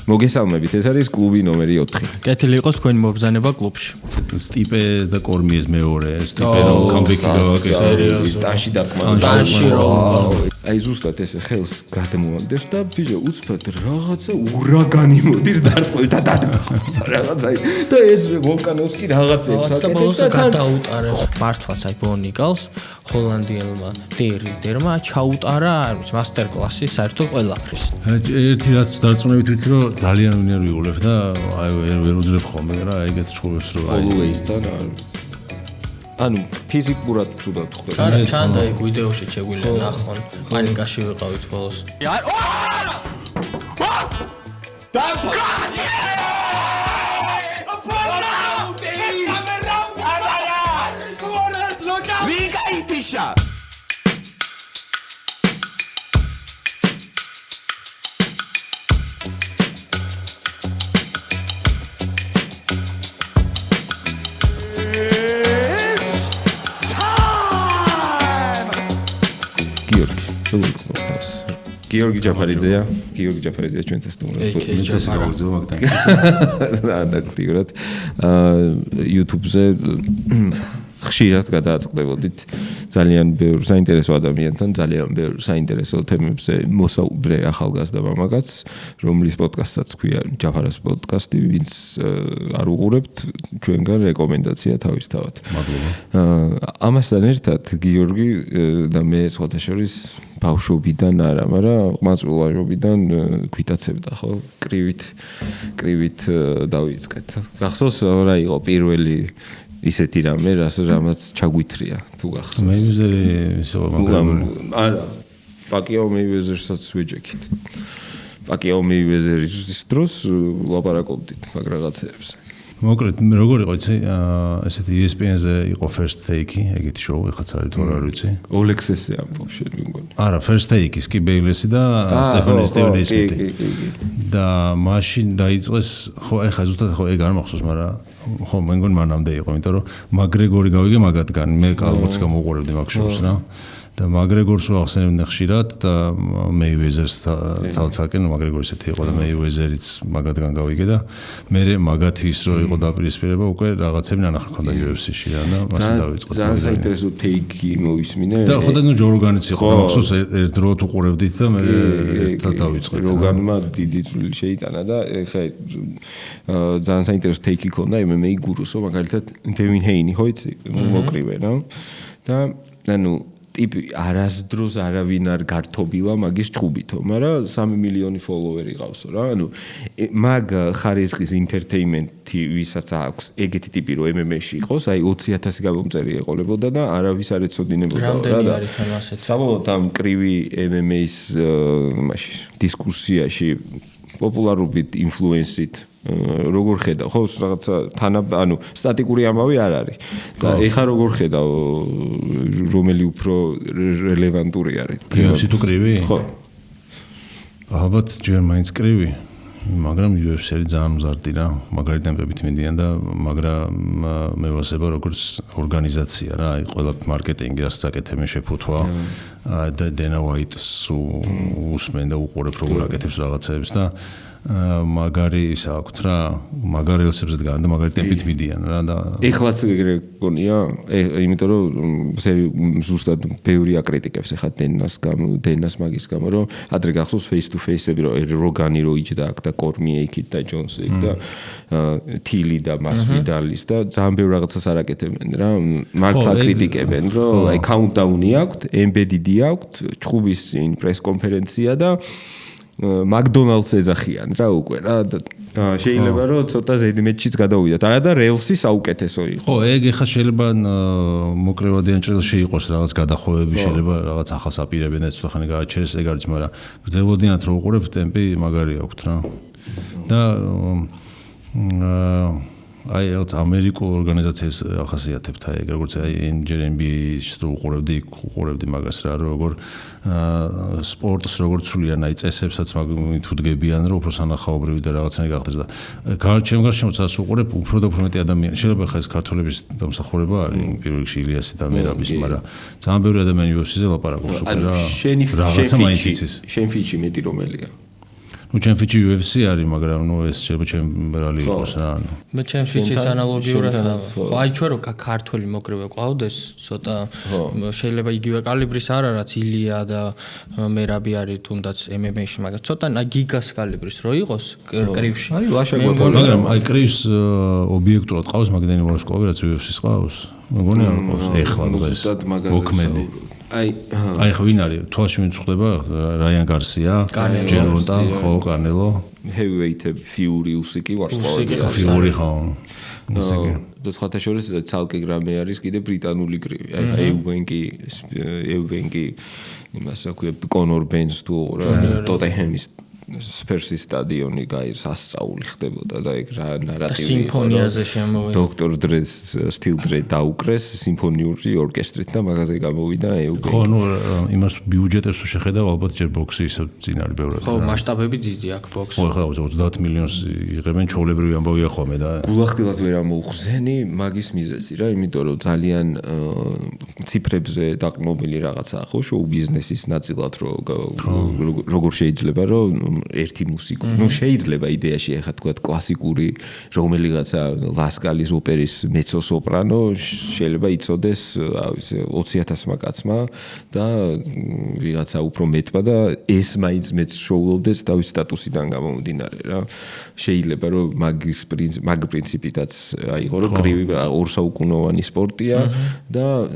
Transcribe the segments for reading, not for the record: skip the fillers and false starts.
მოგესალმებით, ეს არის კლუბი ნომერი 4. კეთილი იყოს თქვენი მობრძანება კლუბში. სტიპე და კორმიეს მეორე, სტიპე რო კამბექი გავაკეთე. სტაში დარტყმა. სტაში რო. აი ზუსტად ესე ხელს გადმოაგდებს და ბიჭო უცბად რაღაცა ურაგანი მოდის დარტყმით და რაღაცა და ეს ვოლკანოვსკი რაღაცებს აკეთებს და გადაუტარა. მართლაც აი ბონიგალს ჰოლანდიელმა დერმა ჩაუტარა მასტერ კლასი საერთოდ ყველაფრის. ერთი რაც დარწმუნებით ვიცი რომ ძალიან უნერვიულებ და აი ვერ უძლებ ხოლმე რა ეგეთ ჩხუბებს რომ აი always-თან ანუ ფიზიკურად ჩუდად ხდება. არა, ჩანდა იქ ვიდეოში შეგვიძლია ნახონ. პანიკაში ვიყავით ბოლოს. ვიკაიტიშა გიორგი ჯაფარიძეა, ჩვენთან სტუმრად. მიწესი გავურძო მაგთან. რა აქტიურად YouTube-ზე ხშირად გადააწყდებოდით ძალიან ბევრ საინტერესო ადამიანთან, ძალიან ბევრ საინტერესო თემებზე მოსაუბრე ახალგაზრდა მამაკაც, რომლის პოდკასტსაც ქვია ჯაფარას პოდკასტი, ვინც არ უყურებთ, ჩვენგან რეკომენდაცია თავისთავად. მადლობა. ამასთან ერთად გიორგი და მე სხვათა შორის ბავშვობიდან არა, მაგრამ ყმაწვილობიდან გვიტაცებდა, ხო? კრივით დავიწყეთ. გახსოვს რა იყო პირველი ისეთი რამე, რამაც ჩაგვითრია თუ გახსოვს. მეიმზერი ისო მაგრამ არა, პაკიაო მეივეზერსაც ვეჯექით. პაკიაო მეივეზერის დროს ლაპარაკობდით მაგ რაღაცეებზე. მოკლედ როგორ იყო იცი ესეთი ESPN-ზე იყო First Take-ი, ეგეთი შოუ, ეხაც არის თუ არ ვიცი. ოლექსესი ამბობს შენ მგონი. არა, First Take-ის კი ბეილესი და სტეფანი სმიტი. და მაშინ დაიწყეს, ხო, ეხა ზუსტად ხო ეგ არ მახსოვს, მაგრამ ხო, მე მგონი მანამდე იყო, იმიტომ რომ მაგრეგორი გავიგე მაგათგან, მე კალბოც გამოვუყურებდი მაგ შოუს რა. და მაგრეგორს ვახსენებდი ხშირად და მეივეზერს ცალ-ცალკენ მაგრეგორი ესეთი იყო და მეივეზერიც მაგათგან გავიგე და მე მაგათი ის რო იყო დაპირისპირება უკვე რაღაცები ნანახი ხონდა UFC-ში რა და მასე დავიწყე. ძალიან საინტერესო take-ი მოვისმინე. და ხო და ნუ ჯო როგანიც იყო, მახსოვს ერთ დროდ უყურებდით და მე ერთად დავიწყე. როგანმა დიდი წვლილი შეიტანა და ეხა ძალიან საინტერესო take-ი ქონდა MMA გურუსო მაგალითად დევინ ჰეინი ხო იცი მოკრივე რა და ანუ ტიპი არასდროს არავინ არ გართობილა მაგის ჭუბითო, მაგრამ 3 მილიონი ფოლოვერი ყავსო რა. ანუ მაგ ხარისხის ინტერტეინმენტი ვისაც აქვს ეგეთი ტიპი რომ MMA-ში იყოს, აი 20,000 გამომწერი ეყოლებოდა და არავის არ ეცოდინებოდა რა და საბოლოოდ ამ კრივი MMA-ის მაშინ დისკუსიაში პოპულარობით ინფლუენსით როგორ ხედავ ხო რაღაცა ანუ სტატიკური ამბავი არ არის და ეხა როგორ ხედავ რომელი უფრო რელევანტური არის UFC თუ კრივი ხო ალბათ ჯერ მაინც კრივი მაგრამ UFC-ი ძალიან მზარდი რა მაგარი ტემპებით მიდიან და მაგრამ მე ვასება როგორც ორგანიზაცია რა აი ყველა მარკეტინგი რაც საკეთებს შეფუთვა და დენა ვაიტს უსმენ და უყურებ როგორ აკეთებს რაღაცებს და მაგარი ის აქვს რა მაგარი ელსებზე დგან და მაგარი ტემპით მიდიან რა და ეხლაც ეგრე გონია იმიტომ რომ ზუსტად ბევრი აკრიტიკებს ეხლა დენას მაგის გამო რომ ადრე გახსოვს face to face-ები რომ როგანი რო იჯდა აქ და კორმიე იქით და ჯონსი იქ და თილი და მასვიდალის და ძალიან ბევრ რაღაცას არ აკეთებენ რა მართლა კრიტიკებენ რომ აი countdown-ი აქვს embedded-ი აქვს ჩხუბის წინ პრეს კონფერენცია და McDonald's ეძახიან რა უკვე რა შეიძლება რომ ცოტა ზედმეტშიც გადავიდათ. არა და რელსი საუკეთესო იყო. ხო, ეგ ეხა შეიძლება მოკრევადიან ჭრილში იყოს რაღაც გადახოვები, შეიძლება რაღაც ახალს აპირებენ ეს ხანი გააჩერეს ეგ არის, მაგრამ გრძელვადიანად რო უყურებ ტემპი მაგარი აქვს რა. და აი რაღაც ამერიკულ ორგანიზაციებს ახასიათებთ აი ეგ როგორც აი NBA-ს რო უყურებდი მაგას რა როგორ სპორტს როგორ ცვლიან აი წესებსაც თუ დგებიან რომ უფრო სანახაობრივი და რაღაცნაირი გახდეს და ჩემ გარშემოც უყურებ უფრო და უფრო მეტი ადამიანი შეიძლება ხა ეს ქართველების დამსახურება არის პირველ რიგში ილიასი და მერაბის მაგრამ ძალიან ბევრი ადამიანი UFC-ზე ლაპარაკობს უკვე რა რაღაცა მაინც იცის შენ ფიჩი მეტი რომელია ნუ ჩემ ფიჩი UFC არის, მაგრამ ეს შეიძლება ჩემ ბრალი იყოს რა. მე ჩემ ფიჩის ანალოგიურად ხო აი ჩვენ რო ქართველი მოკრივე ყავდეს, ცოტა შეიძლება იგივე კალიბრის არა რაც ილია და მერაბი არის თუნდაც MMA-ში, მაგრამ ცოტა გიგას კალიბრის რო იყოს კრივში. აი ლაშა გვაქვს, მაგრამ აი კრივს ობიექტურად ყავს მაგდენი ვარსკვლავი რაც UFC-ს ყავს. მეგონი არ ყავს ეხლა დღეს. მოქმედი. აი ხო ვინ არის? თვალში ვინ წხვდება? რაიან გარსია, ჯერონტა, ხო, კანელო. heavyweight Fury Usyk ვარსკვლავი. Fury ხო. და სხვათა შორის ცალკე გრამე არის კიდე ბრიტანული კრივი. აი ეუბენკი იმას აქვია კონორ ბენს თუ რა ტოტენჰემის სპერსის სტადიონი გაირს 100 წაული ხდებოდა და ეგ რა ნარატივი სიმფონიაზე შემოვიდა დოქტორ დრეს სტილ დრე დაუკრეს სიმფონიური ორკესტრით და მაგაზე გამოვიდა ეუბენკი. ხო, ნუ იმას ბიუჯეტებს თუ შეხედავ ალბათ ჯერ ბოქსი ისე წინ არის ბევრად. ხო, მასშტაბები დიდი აქვს ბოქსი. ხო, ხა 30 მილიონს იღებენ ჩოვლებრივი ამბავია ხოლმე და გულახდილად ვერ ამოუხსენი მაგის მიზეზი რა, იმიტომ რომ ძალიან ციფრებზე დაყრდნობილი რაღაცაა ხო შოუ ბიზნესის ნაწილად როგორ შეიძლება რომ ერთი მუსიკა. ნუ შეიძლება იდეაში ახლა თქვა კლასიკური რომელიღაცა ლასკალის ოპერის მეცო-სოპრანო შეიძლება იცოდეს 20,000 კაცმა და ვიღაცა უფრო მეტმა და ეს მაინც მეც შოულობდეს თავის სტატუსიდან გამომდინარე რა. შეიძლება რომ მაგ პრინციპითაც აიღო რომ კრივი ორსაუკუნოვანი სპორტია და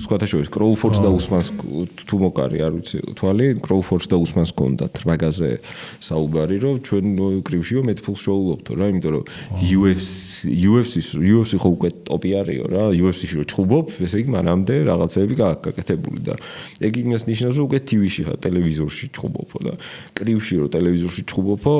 სხვათა შორის კროუფორდს და უსმანს თუ მოკარი არ ვიცი თვალი კროუფორდს და უსმანს კონდათ მაგაზე საუბარი რომ ჩვენ კრივშიო მეტ ფულს შოულობთო რა იმიტომ რომ UFC ხო უკვე ტოპი არისო რა UFC-ში რო ჩხუბობ ესე იგი მანამდე რაღაცები გაკეთებული და ეგ იმას ნიშნავს რომ უკვე TV-ში ხარ ტელევიზორში ჩხუბობო და კრივში რო ტელევიზორში ჩხუბობო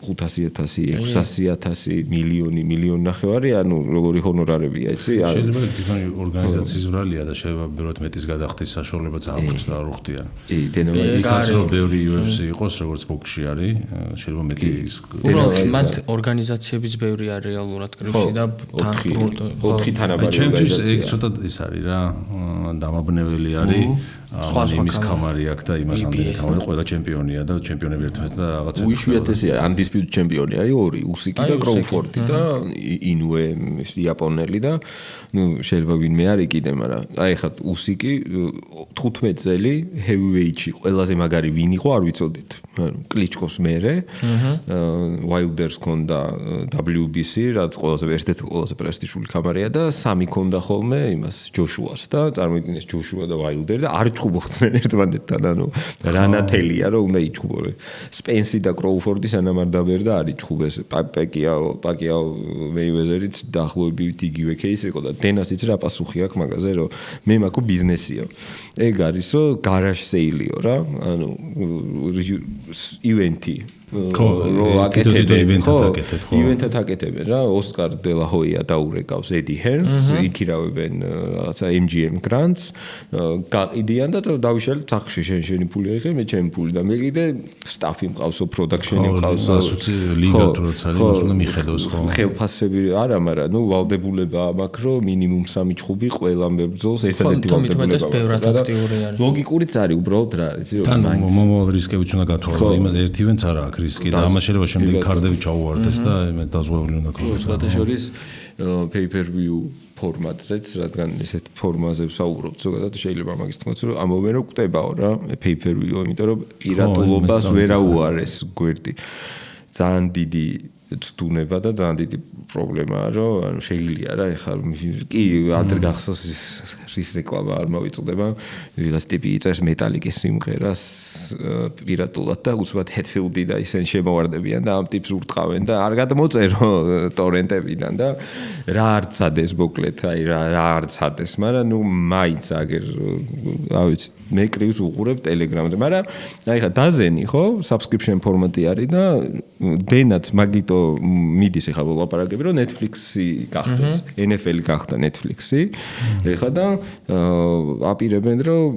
500,000 600,000 მილიონი ნახევარი ანუ როგორი ჰონორარებია იცი შეიძლება თვითონ ორგანიზაციის ბრალია და შეიძლება ბევრად მეტის გადახდის საშუალებაც აქვთ და არ უხდიან ის რომ ბევრი UFC იყოს როგორც ბოქსში არის შეიძლება მეტი უბრალოდ მათ ორგანიზაციების ბევრი არის რეალურად კრივში და 4 თანაბარი ჩემთვის ეგ ცოტა ის არის რა დამაბნეველი არის სხვა იმის კამარი აქვს და იმას ამდენი კამარი ყველა ჩემპიონია და ჩემპიონები ერთმანეთს და რაღაცა უიშვიათესი არის undisputed ჩემპიონი არის ორი უსიკი და კროუფორდი და ინუე იაპონელი და ნუ შეიძლება ვინმე არის კიდე მაგრამ აი ხა უსიკი 15 წელი heavyweight-ში ყველაზე მაგარი ვინ იყო არ ვიცოდით კლიჩკოს მერე Wilders კონდა WBC რაც ყველაზე ერთ-ერთი ყველაზე პრესტიჟული კამარია და 3 კონდა ხოლმე იმას ჯოშუას და წარმოიდგინეს ჯოშუა და Wilder და არ ჩხუბობდნენ ერთმანეთთან ანუ რანათელია რომ უნდა იჩხუბო სპენსი და კროუფორდი სანამ არ დაბერდა არ იჩხუბეს პაკიაო მეივეზერიც დაახლოებით იგივე кейსი იყო და დენასიც რა პასუხი აქვს მაგაზე რომ მე მაქვს ბიზნესიო ეგ არის რომ გარაჟ სეილიო რა ანუ ივენთი რო აკეთებენ ივენთად აკეთებენ რა ოსკარ დე ლა ჰოია დაურეკავს ედი ჰერნს იქირავებენ რაღაცა MGM Grants გაყიდიან და დავიშალე სახში შენი ფული აიღე მე ჩემი ფული და მე კიდე სტაფი მყავსო პროდაქშენი მყავსო ლიგა თუ როცა არის მას უნდა მიხედოს ხო ხელფასები არა მაგრამ ნუ ვალდებულება მაქვს რომ მინიმუმ 3 ჩხუბი ყველა მებრძოლს ერთადერთი ვალდებულება ლოგიკურიც არის უბრალოდ რა არის თან მომავალ რისკებიც უნდა გათვალო იმას ერთ ივენთს არა აქვს რისკი და ამას შეიძლება შემდეგი კარდები ჩაუვარდეს და დაზღვეული უნდა ქონდეს სხვათა შორის pay-per-view ფორმატზეც რადგან ესეთ ფორმაზე ვსაუბრობთ ზოგადად შეიძლება მაგის თქმაც რომ ამოვე რომ კვდებაო რა pay-per-view იმიტომ რომ პირატულობას ვერ აუარეს გვერდი ძალიან დიდი ცდუნება და ძალიან დიდი პრობლემაა რომ ანუ შეიძლება რა ეხლა კი ადრე გახსოვს რის რეკლამა არ მოვიწდება ვიღაც ტიპი იწერს მეტალიკის სიმღერას პირატულად და უცბად ჰედფილდი და ისინი შემოვარდებიან და ამ ტიპს ურტყავენ და არ გადმოწერო ტორენტებიდან და რა არცადეს მოკლედ აი რა არცადეს მაგრამ ნუ მაინც აგერ რა ვიცი მე კრივს უყურებ ტელეგრამზე მაგრამ აი ხა დაზენი ხო subscription ფორმატი არის და დენაც მაგიტო მიდის ხა ვლაპარაკები რომ Netflix-ი გახდეს NFL-ი გახდა Netflix-ი ეხა და აპირებენ რომ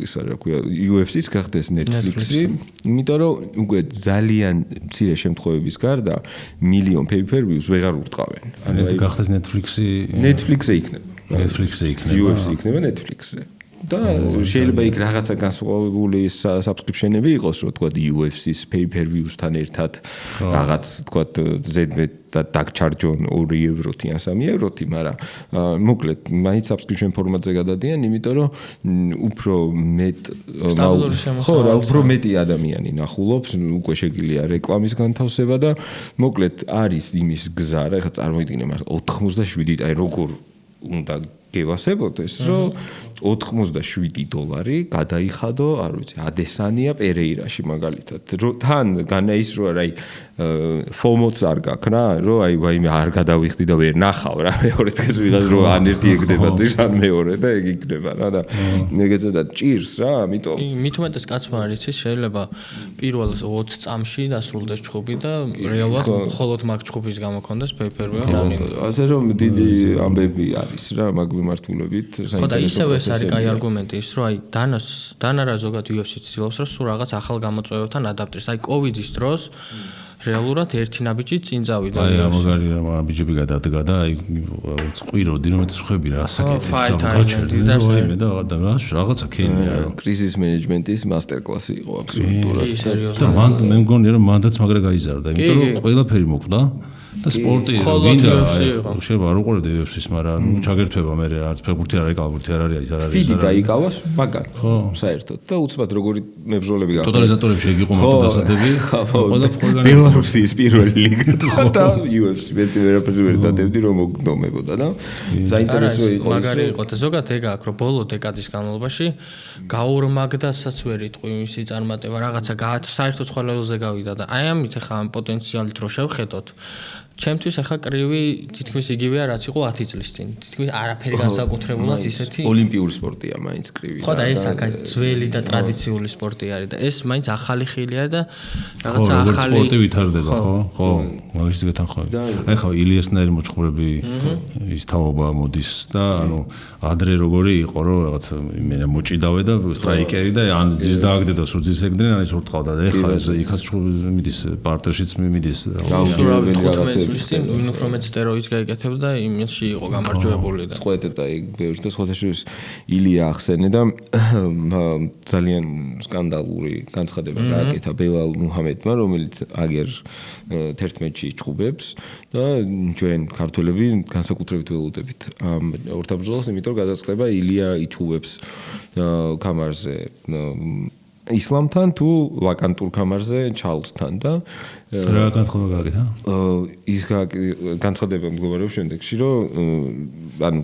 ისა რა ქვია UFC-ს გახდეს Netflix-ი იმიტომ რომ უკვე ძალიან მცირე შემთხვევების გარდა მილიონ pay-per-views ვეღარ ურტყავენ ანუ გახდეს Netflix-ი Netflix-ზე იქნება Netflix-ზე იქნება UFC იქნება Netflix-ზე და შეიძლება იქ რაღაცა განსხვავებული subscription-ები იყოს, რომ თქვა UFC-ს pay-per-views-თან ერთად რაღაც თქვა ზედმე და დაგჩარჯონ 2 ევროთი ან 3 ევროთი, მაგრამ მოკლედ მაინც subscription ფორმატზე გადადიან, იმიტომ რომ უფრო მეტ უფრო მეტი ადამიანი ნახულობს, უკვე შეგიძლია რეკლამის განთავსება და მოკლედ არის იმის გზა, რა ხა წარმოიდგინე, მაგრამ 97 აი როგორ უნდა გევასებოდეს, რომ $87 გადაიხადო, არ ვიცი, ადესანია პერეირაში მაგალითად. თან განაის რო აი FOMO-ც არ გაქვს რა, რომ აი ვაიმე არ გადავიხდი და ვერ ნახავ რა, მეორე დღეს ვიღაც რო ან ერთი ეგდება ძირ ან მეორე და ეგ იქნება რა და ეგეცოდა ჭირს რა, ამიტომ მით უმეტეს კაცმა არის იცის, შეიძლება პირველ 20 წამში დასრულდეს ჩხუბი და რეალურად მხოლოდ მაგ ჩხუბის გამო ქონდეს pay-per-view. ასე რომ დიდი ამბები არის რა მაგ მიმართულებით. ხო და ისევ ეს არის კაი არგუმენტი ის რომ აი დანა რა ზოგადად UFC-ს ცდილობს რომ სულ რაღაც ახალ გამოწვევებთან ადაპტირდეს. აი COVID-ის დროს რეალურად ერთი ნაბიჯი წინ წავიდა. აი მაგარი რა ბიჯები გადადგა და აი ყვიროდი რომ ეს ხვები რა ასაკეთებს და რაღაცა ქენი რა. კრიზის მენეჯმენტის მასტერ-კლასი იყო აბსოლუტურად. და მე მგონია რომ მანდაც მაგრა გაიზარდა, იმიტომ რომ ყველაფერი მოკვდა. და სპორტი ვინდა შეიძლება არ უყურებდა UFC-ს, მაგრამ ჩაგერთვება მე რაც ფეხბურთი არ არის, კალბურთი არ არის, ის არ არის. ფიდი დაიკავას მაგარ. ხო, საერთოდ. და უცბად როგორი მებრძოლები გაყო. ტოტალიზატორებში ეგ იყო მაგ დასადები. ყველა ბელარუსის პირველი ლიგა და UFC მეტი ვერაფერი ვერ დადევდი რომ მოგდომებოდა და საინტერესო იყო. მაგარი იყო და ზოგადად ეგ აქვს რომ ბოლო დეკადის განმავლობაში გაორმაგდასაც ვერ იტყვი მისი წარმატება, რაღაცა საერთოდ სხვა ლეველზე გავიდა და აი ამით ახლა ამ პოტენციალით რო შევხედოთ ჩემთვის ახლა კრივი თითქმის იგივეა რაც იყო 10 წლის წინ. თითქმის არაფერი განსაკუთრებულად ისეთი ოლიმპიური სპორტია მაინც კრივი. ხო და ეს აქ ძველი და ტრადიციული სპორტი არის და ეს მაინც ახალი ხილი არის და რაღაცა ახალი სპორტი ვითარდება, ხო? ხო, მაგის გეთანხმები. აი ხო ილიასნაირი მოჭხრები ის თაობა მოდის და ანუ ადრე როგორი იყო რომ რაღაც მე მოჭიდავე და სტრაიკერი და ან ძირ დააგდედა სუძის ეგდნენ ან ის ურტყავდა და ეხლა იქაც მიდის პარტერშიც მიდის გავურავენ რაღაცა ვინ უფრო მეტ სტეროიდს გაიკეთებდა იმაში იყო გამარჯვებული და წყვეტე და იქ ბევრს და სხვათა შორის ილია ახსენე და ძალიან სკანდალური განცხადება გააკეთა ბელალ მუჰამედმა, რომელიც აგერ 11-ში ჩხუბებს და ჩვენ ქართველები განსაკუთრებით ველოდებით ამ ორთაბრძოლას, იმიტომ რომ გადაწყდება ილია იჩხუბებს კამარზე ისლამთან თუ ვაკანტურ კამარზე ჩარლზთან და რა განცხადება გააკეთა? ის განცხადება მდგომარეობს შემდეგში, რომ ანუ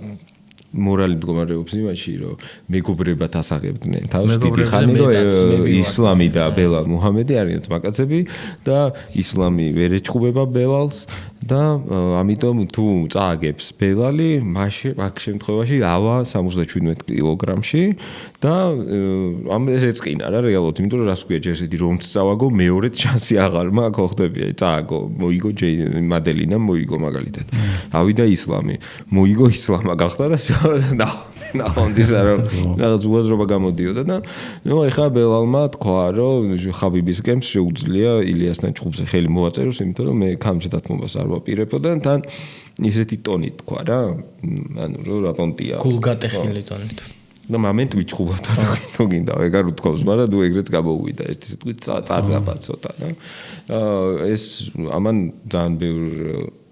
მორალი მდგომარეობს იმაში, რომ მეგობრებად ასაღებდნენ თავს დიდი ხანი, რომ ისლამი და ბელალ მუჰამედი არიან მაკაცები და ისლამი ვერ ეჭხუბება ბელალს და ამიტომ თუ წააგებს ბელალი, მაგ შემთხვევაში ავა 77 კილოგრამში და ამ ეს ეწყინა რა რეალურად, იმიტომ რომ რას ქვია ჯერ ისეთი რომ წავაგო, მეორედ შანსი აღარ მაქვს, ხო ხდები, აი წააგო, მოიგო მადელინამ მოიგო მაგალითად. ავიდა ისლამი, მოიგო ისლამა გახდა და ნახონდის რომ რაღაც უაზრობა გამოდიოდა და ნუ ეხა ბელალმა თქვა რომ ხაბიბისკენ შეუძლია ილიასთან ჩხუბზე ხელი მოაწეროს, იმიტომ რომ მე კამჩ დათმობას არ ვაპირებოდა და თან ისეთი ტონით თქვა რა, ანუ რომ რა პონტია. გულგატეხილი ტონით. და მომენტ ვიჩხუბოთ თუ გინდა ეგ არ უთქვავს, მაგრამ თუ ეგრეც გამოვიდა ეს თვით წაწაბა ცოტა და ეს ამან ძალიან ბევრ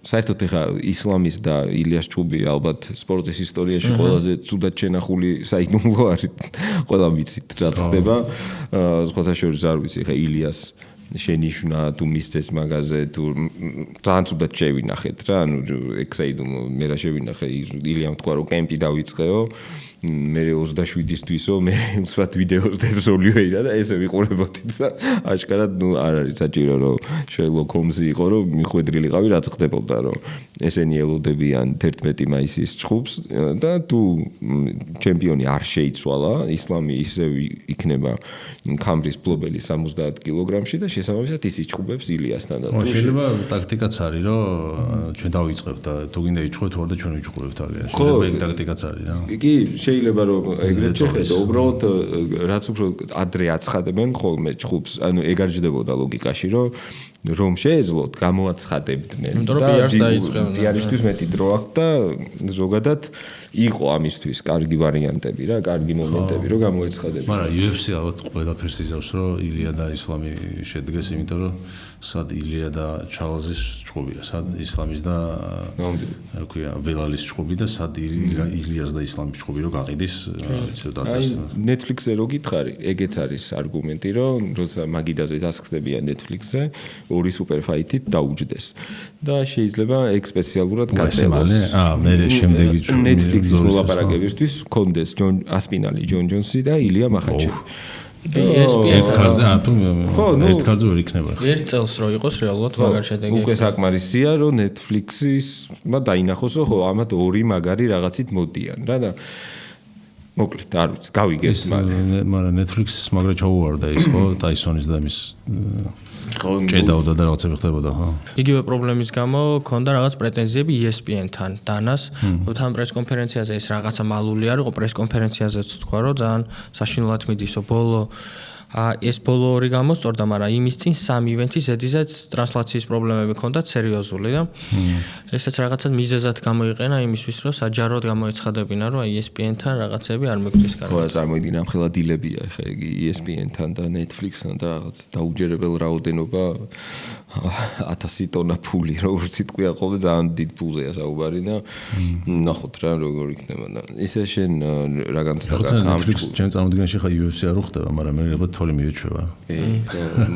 საერთოდ ეხა ისლამის და ილიას ჩუბი ალბათ სპორტის ისტორიაში ყველაზე ცუდად შენახული საიდუმლო არის. ყველა ვიცით რა ხდება. სხვათა შორის არ ვიცი ეხა ილიას შენიშნა თუ მისცეს მაგაზე თუ ძალიან ცუდად შევინახეთ რა. ანუ ეგ საიდუმლო მე რა შევინახე ილიამ თქვა რომ კემპი დავიწყეო მე 27-ისთვისო მე უცბად ვიდეოს დებზოლიო და ესე ვიყურებოდი და აშკარად ნუ არ არის საჭირო რომ შერლოკ ჰომსი იყო რომ მიხვედრილიყავი რაც ხდებოდა რომ ესენი ელოდებიან 11 მაისის ჩხუბს და თუ ჩემპიონი არ შეიცვალა ისლამი ისე იქნება კამბრის ფლობელი 70 კილოგრამში და შესაბამისად ის იჩხუბებს ილიასთან და თუ შეიძლება ტაქტიკაც არის რომ ჩვენ დავიწყებთ და თუ გინდა იჩხუბეთ ვარ და ჩვენ ვიჩხუბებთ აგერ შეიძლება ეგ ტაქტიკაც არის რა კი შეიძლება რომ ეგრეთ შეხედო უბრალოდ რაც უფრო ადრე აცხადებენ ხოლმე ჩხუბს ანუ ეგ არ ჯდებოდა ლოგიკაში რომ რომ შეეძლოთ გამოაცხადებდნენ და PR-ისთვის მეტი დრო აქვს და ზოგადად იყო ამისთვის კარგი ვარიანტები რა, კარგი მომენტები რომ გამოეცხადებინა. მაგრამ UFC ალბათ ყველაფერს იზავს რომ ილია და ისლამი შედგეს, იმიტომ რომ სად ილია და ჩარლზის ჭუბია, სად ისლამის და აკვია ბელალის ჭუბი და სად ილიას და ისლამის ჭუბი რომ გაყიდის ცოტაც. Netflix-ზე რო გითხარი, ეგეც არის არგუმენტი, რომ როცა მაგიდაზე დასხდებიან Netflix-ზე, ორი სუპერ ფაითით დაუჯდეს. და შეიძლება ეგ სპეციალურად გაწევას. მე შემდეგი Netflix-ის მოლაპარაკებისთვის კონდეს ასპინალი ჯონ ჯონსი და ილია მახაჩევი. ერთ კარტზე ერთ კარტზე ვერ იქნება. ერთ წელს რო იყოს რეალურად მაგარ შედეგი. უკვე საკმარისია რომ Netflix-ის დაინახოს რომ ხო ამათ ორი მაგარი რაღაცით მოდიან რა და მოკლედ არ ვიცი გავიგებს მაგრამ Netflix-ის მაგრა ჩაუვარდა ის ხო ტაისონის და მის ჭედაოდა და რაღაცები ხდებოდა ხო იგივე პრობლემის გამო ქონდა რაღაც პრეტენზიები ESPN-თან დანას თან პრესკონფერენციაზე ეს რაღაცა მალული არ იყო პრესკონფერენციაზეც თქვა რომ ძალიან საშინლად მიდისო ბოლო ეს ბოლო ორი გამოსწორდა, მაგრამ იმის წინ სამი ივენთი ზედიზედ ტრანსლაციის პრობლემები ჰქონდათ სერიოზული და ესეც რაღაცა მიზეზად გამოიყენა იმისთვის, რომ საჯაროდ გამოეცხადებინა, რომ ESPN-თან რაღაცები არ მეკდის კარგად. ხო, წარმოიდგინე ამხელა დილებია ხა ეგ ESPN-თან და Netflix-თან და რაღაც დაუჯერებელ რაოდენობა 1000 ტონა ფული, როგორც იტყვია ხოლმე ძალიან დიდ ფულზეა საუბარი და ნახოთ რა როგორ იქნება და ისე შენ რა განცდა გაქვს Netflix ჩემ წარმოდგენაში ხა UFC არ ხდება, მაგრამ მე ალბათ თოლი მიეჩვევა.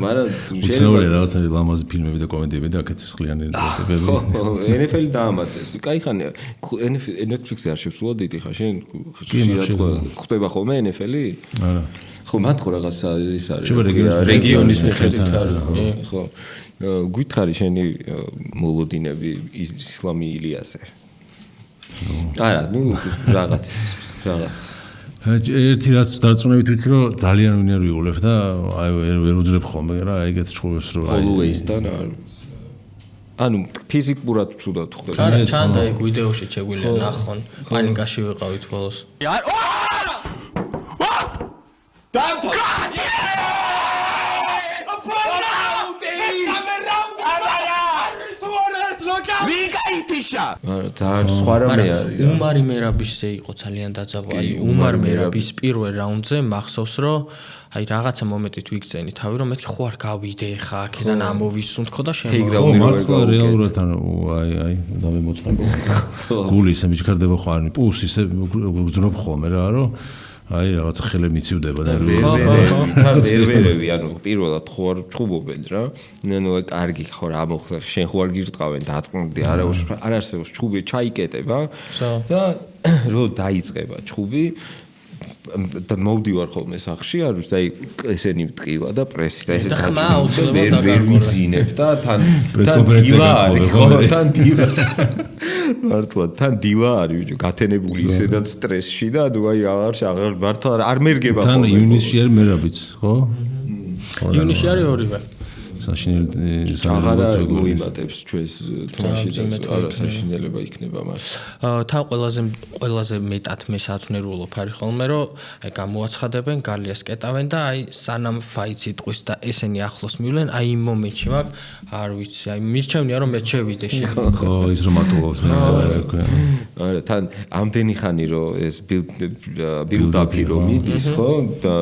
მაგრამ შეიძლება რაღაცა ლამაზი ფილმები და კომედიები და აქეთ სხლიანი ტიპები. NFL დაამატეს. კაი ხან Netflix-ზე არ შევსულა დიდი ხა შენ ხდება ხოლმე NFL-ი? არა. ხო, მათ ხო რაღაცა ის არის. რეგიონის მიხედვით არის. ხო. გითხარი შენი მოლოდინები ისლამი ილიაზე. არა, ნუ რაღაც. ერთი რაც დარწმუნებით ვიცი რომ ძალიან ვინერვიულებ და აი ვერ უძლებ ხოლმე რა ეგეთ ჭუბებს რომ აი Always-თან არ ანუ ფიზიკურად ცუდად ხდება. არა, ჩანდა ეგ ვიდეოში შეგვიძლია ნახონ. პანიკაში ვიყავით ბოლოს. ვიგაითიშა ძალიან სხვა რამე არის. უმარი მერაბისზე იყო ძალიან დაძაბვა. აი უმარ მერაბის პირველ რაუნდზე მახსოვს რომ აი რაღაცა მომენტით ვიგზენი თავი რომ მეთქი ხო არ გავიდე ხა აქედან ამოვისუნთქო და შემოვიდა. მართლა რეალურად აი დამემოწყება. გული ისე მიჩქარდება ხო არ პულსი ისე გძნობ ხოლმე რა რომ აი რაღაცა ხელები მიცივდება და ვერვერები ანუ პირველად ხო არ ჭუბობენ რა ნუ კარგი ხო რა მოხდა შენ ხო არ გირტყავენ დაწყმდი არ არსებობს ჭუბი ჩაიკეტება და რო დაიწყება ჭუბი და მოვდივარ ხოლმე სახში არ ვიცი აი ესენი მტკივა და პრესი და ესე დაჭუბა ვერ ვიცინებ და თან დილა არის ხო თან დილა მართლა თან დილა არის გათენებული ისედაც სტრესში და ნუ აი აღარ მართლა არ მერგება ხოლმე თან ივნისში არის მერაბიც ხო ივნისში არის ორივე საშინელი აღარ მოიმატებს ჩვენს თამაში და არა საშინელება იქნება მას. თან ყველაზე მეტად მე საწნერულობ არის ხოლმე რომ აი გამოაცხადებენ გალიას კეტავენ და აი სანამ ფაიტს იტყვის და ესენი ახლოს მივლენ აი იმ მომენტში მაგ არ ვიცი აი მირჩევნია რომ მე შევიდე შენ. ხო ის რომ ატულობს არა თან ამდენი ხანი რომ ეს build-up-ი რომ მიდის ხო და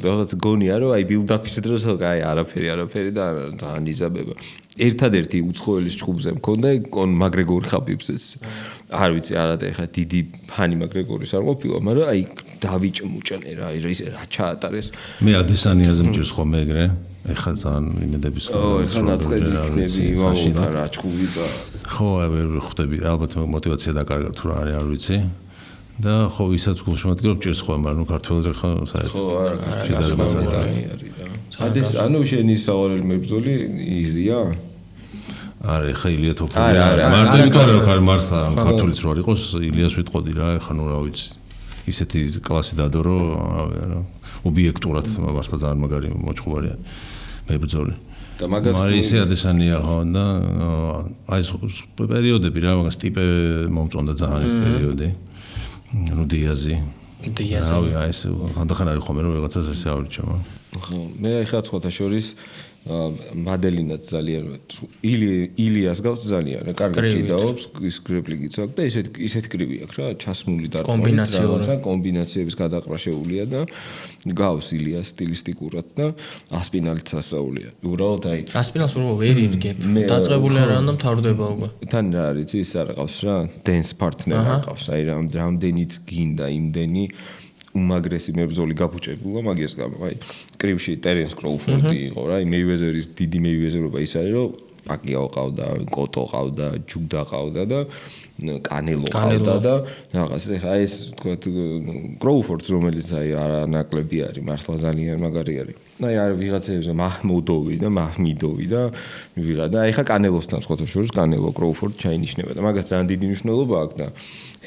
რაღაც გონია რომ აი build-up-ის დროს აი არაფერი და ძალიან იზაბება. ერთადერთი უცხოელის ჭუბზე მქონდა კონ მაგრეგორი ხაბიბსეს. არ ვიცი არა და ეხა დიდი ფანი მაგრეგორის არ ყოფილა, მაგრამ აი დავიჭმუჭნე რა ის რა ჩაატარეს. მე ადესანიაზე მჭირს ხოლმე ეგრე. ეხა ძალიან იმედების ხო, ეხა ნაწყედი იქნები იმავოთან რა ჭუბი წა. ხო, ვერ ხვდები, ალბათ мотиваცია დაკარგა თუ რა არის არ ვიცი. და ხო ვისაც გულშემატკივრობ ჭირს ხოლმე, მაგრამ ქართველზე ხა საერთოდ. ხო, არა, არის რა. ადეს ანუ შენი სავალელი მებრძოლი იზია? არა, ხა ილია თოფური. მარტო მართლა ქართულიც რო არ იყოს, ილიას ვიტყოდი რა, ხა ნუ რა ვიცი. ისეთი კლასი დადო რომ ობიექტურად მართლა ძალიან მაგარი მოჭყობარია მებრძოლი. და მაგას ისე ადესანია ხო და აი ეს პერიოდები რა, მაგას ტიპე მომწონდა ძალიან ეს პერიოდი. ნუ დიაზი. რავი, აი ეს ხანდახან არის ხოლმე რომ რაღაცას ესე ავრიჩა. ხო, მე ახლა სხვათა შორის მადელინაც ძალიან ილიას გავს ძალიან რა კარგად ჭიდაობს ის კრიპლიგიც აქვს და ისეთ კრივი აქვს რა ჩასმული დარტყმებით კომბინაციების გადაყრა შეუულია და გავს ილიას სტილისტიკურად და ასპინალიც ასაულია უბრალოდ აი ასპინალს ვერ ირგებ დაწყებული არ უნდა მთავრდება უკვე თან რა არის ის არ ყავს რა dance partner ყავს აი რამდენიც გინდა იმდენი უმაგრესი მებრძოლი გაფუჭებულა მაგის გამო აი კრივში ტერენს კროუფორდი იყო რა აი მეივეზერის დიდი მეივეზერობა ის არის რომ პაკიაო ყავდა კოტო ყავდა ჯუდა ყავდა და კანელო ყავდა და რაღაც ეხა ეს თქვა კროუფორდს რომელიც აი არანაკლები არის მართლა ძალიან მაგარი არის აი არ ვიღაცებზე მაჰმუდოვი და მაჰმიდოვი და ვიღა და ეხა კანელოსთან სხვათა შორის კანელო კროუფორდ ჩაინიშნება და მაგას ძალიან დიდი მნიშვნელობა აქვს და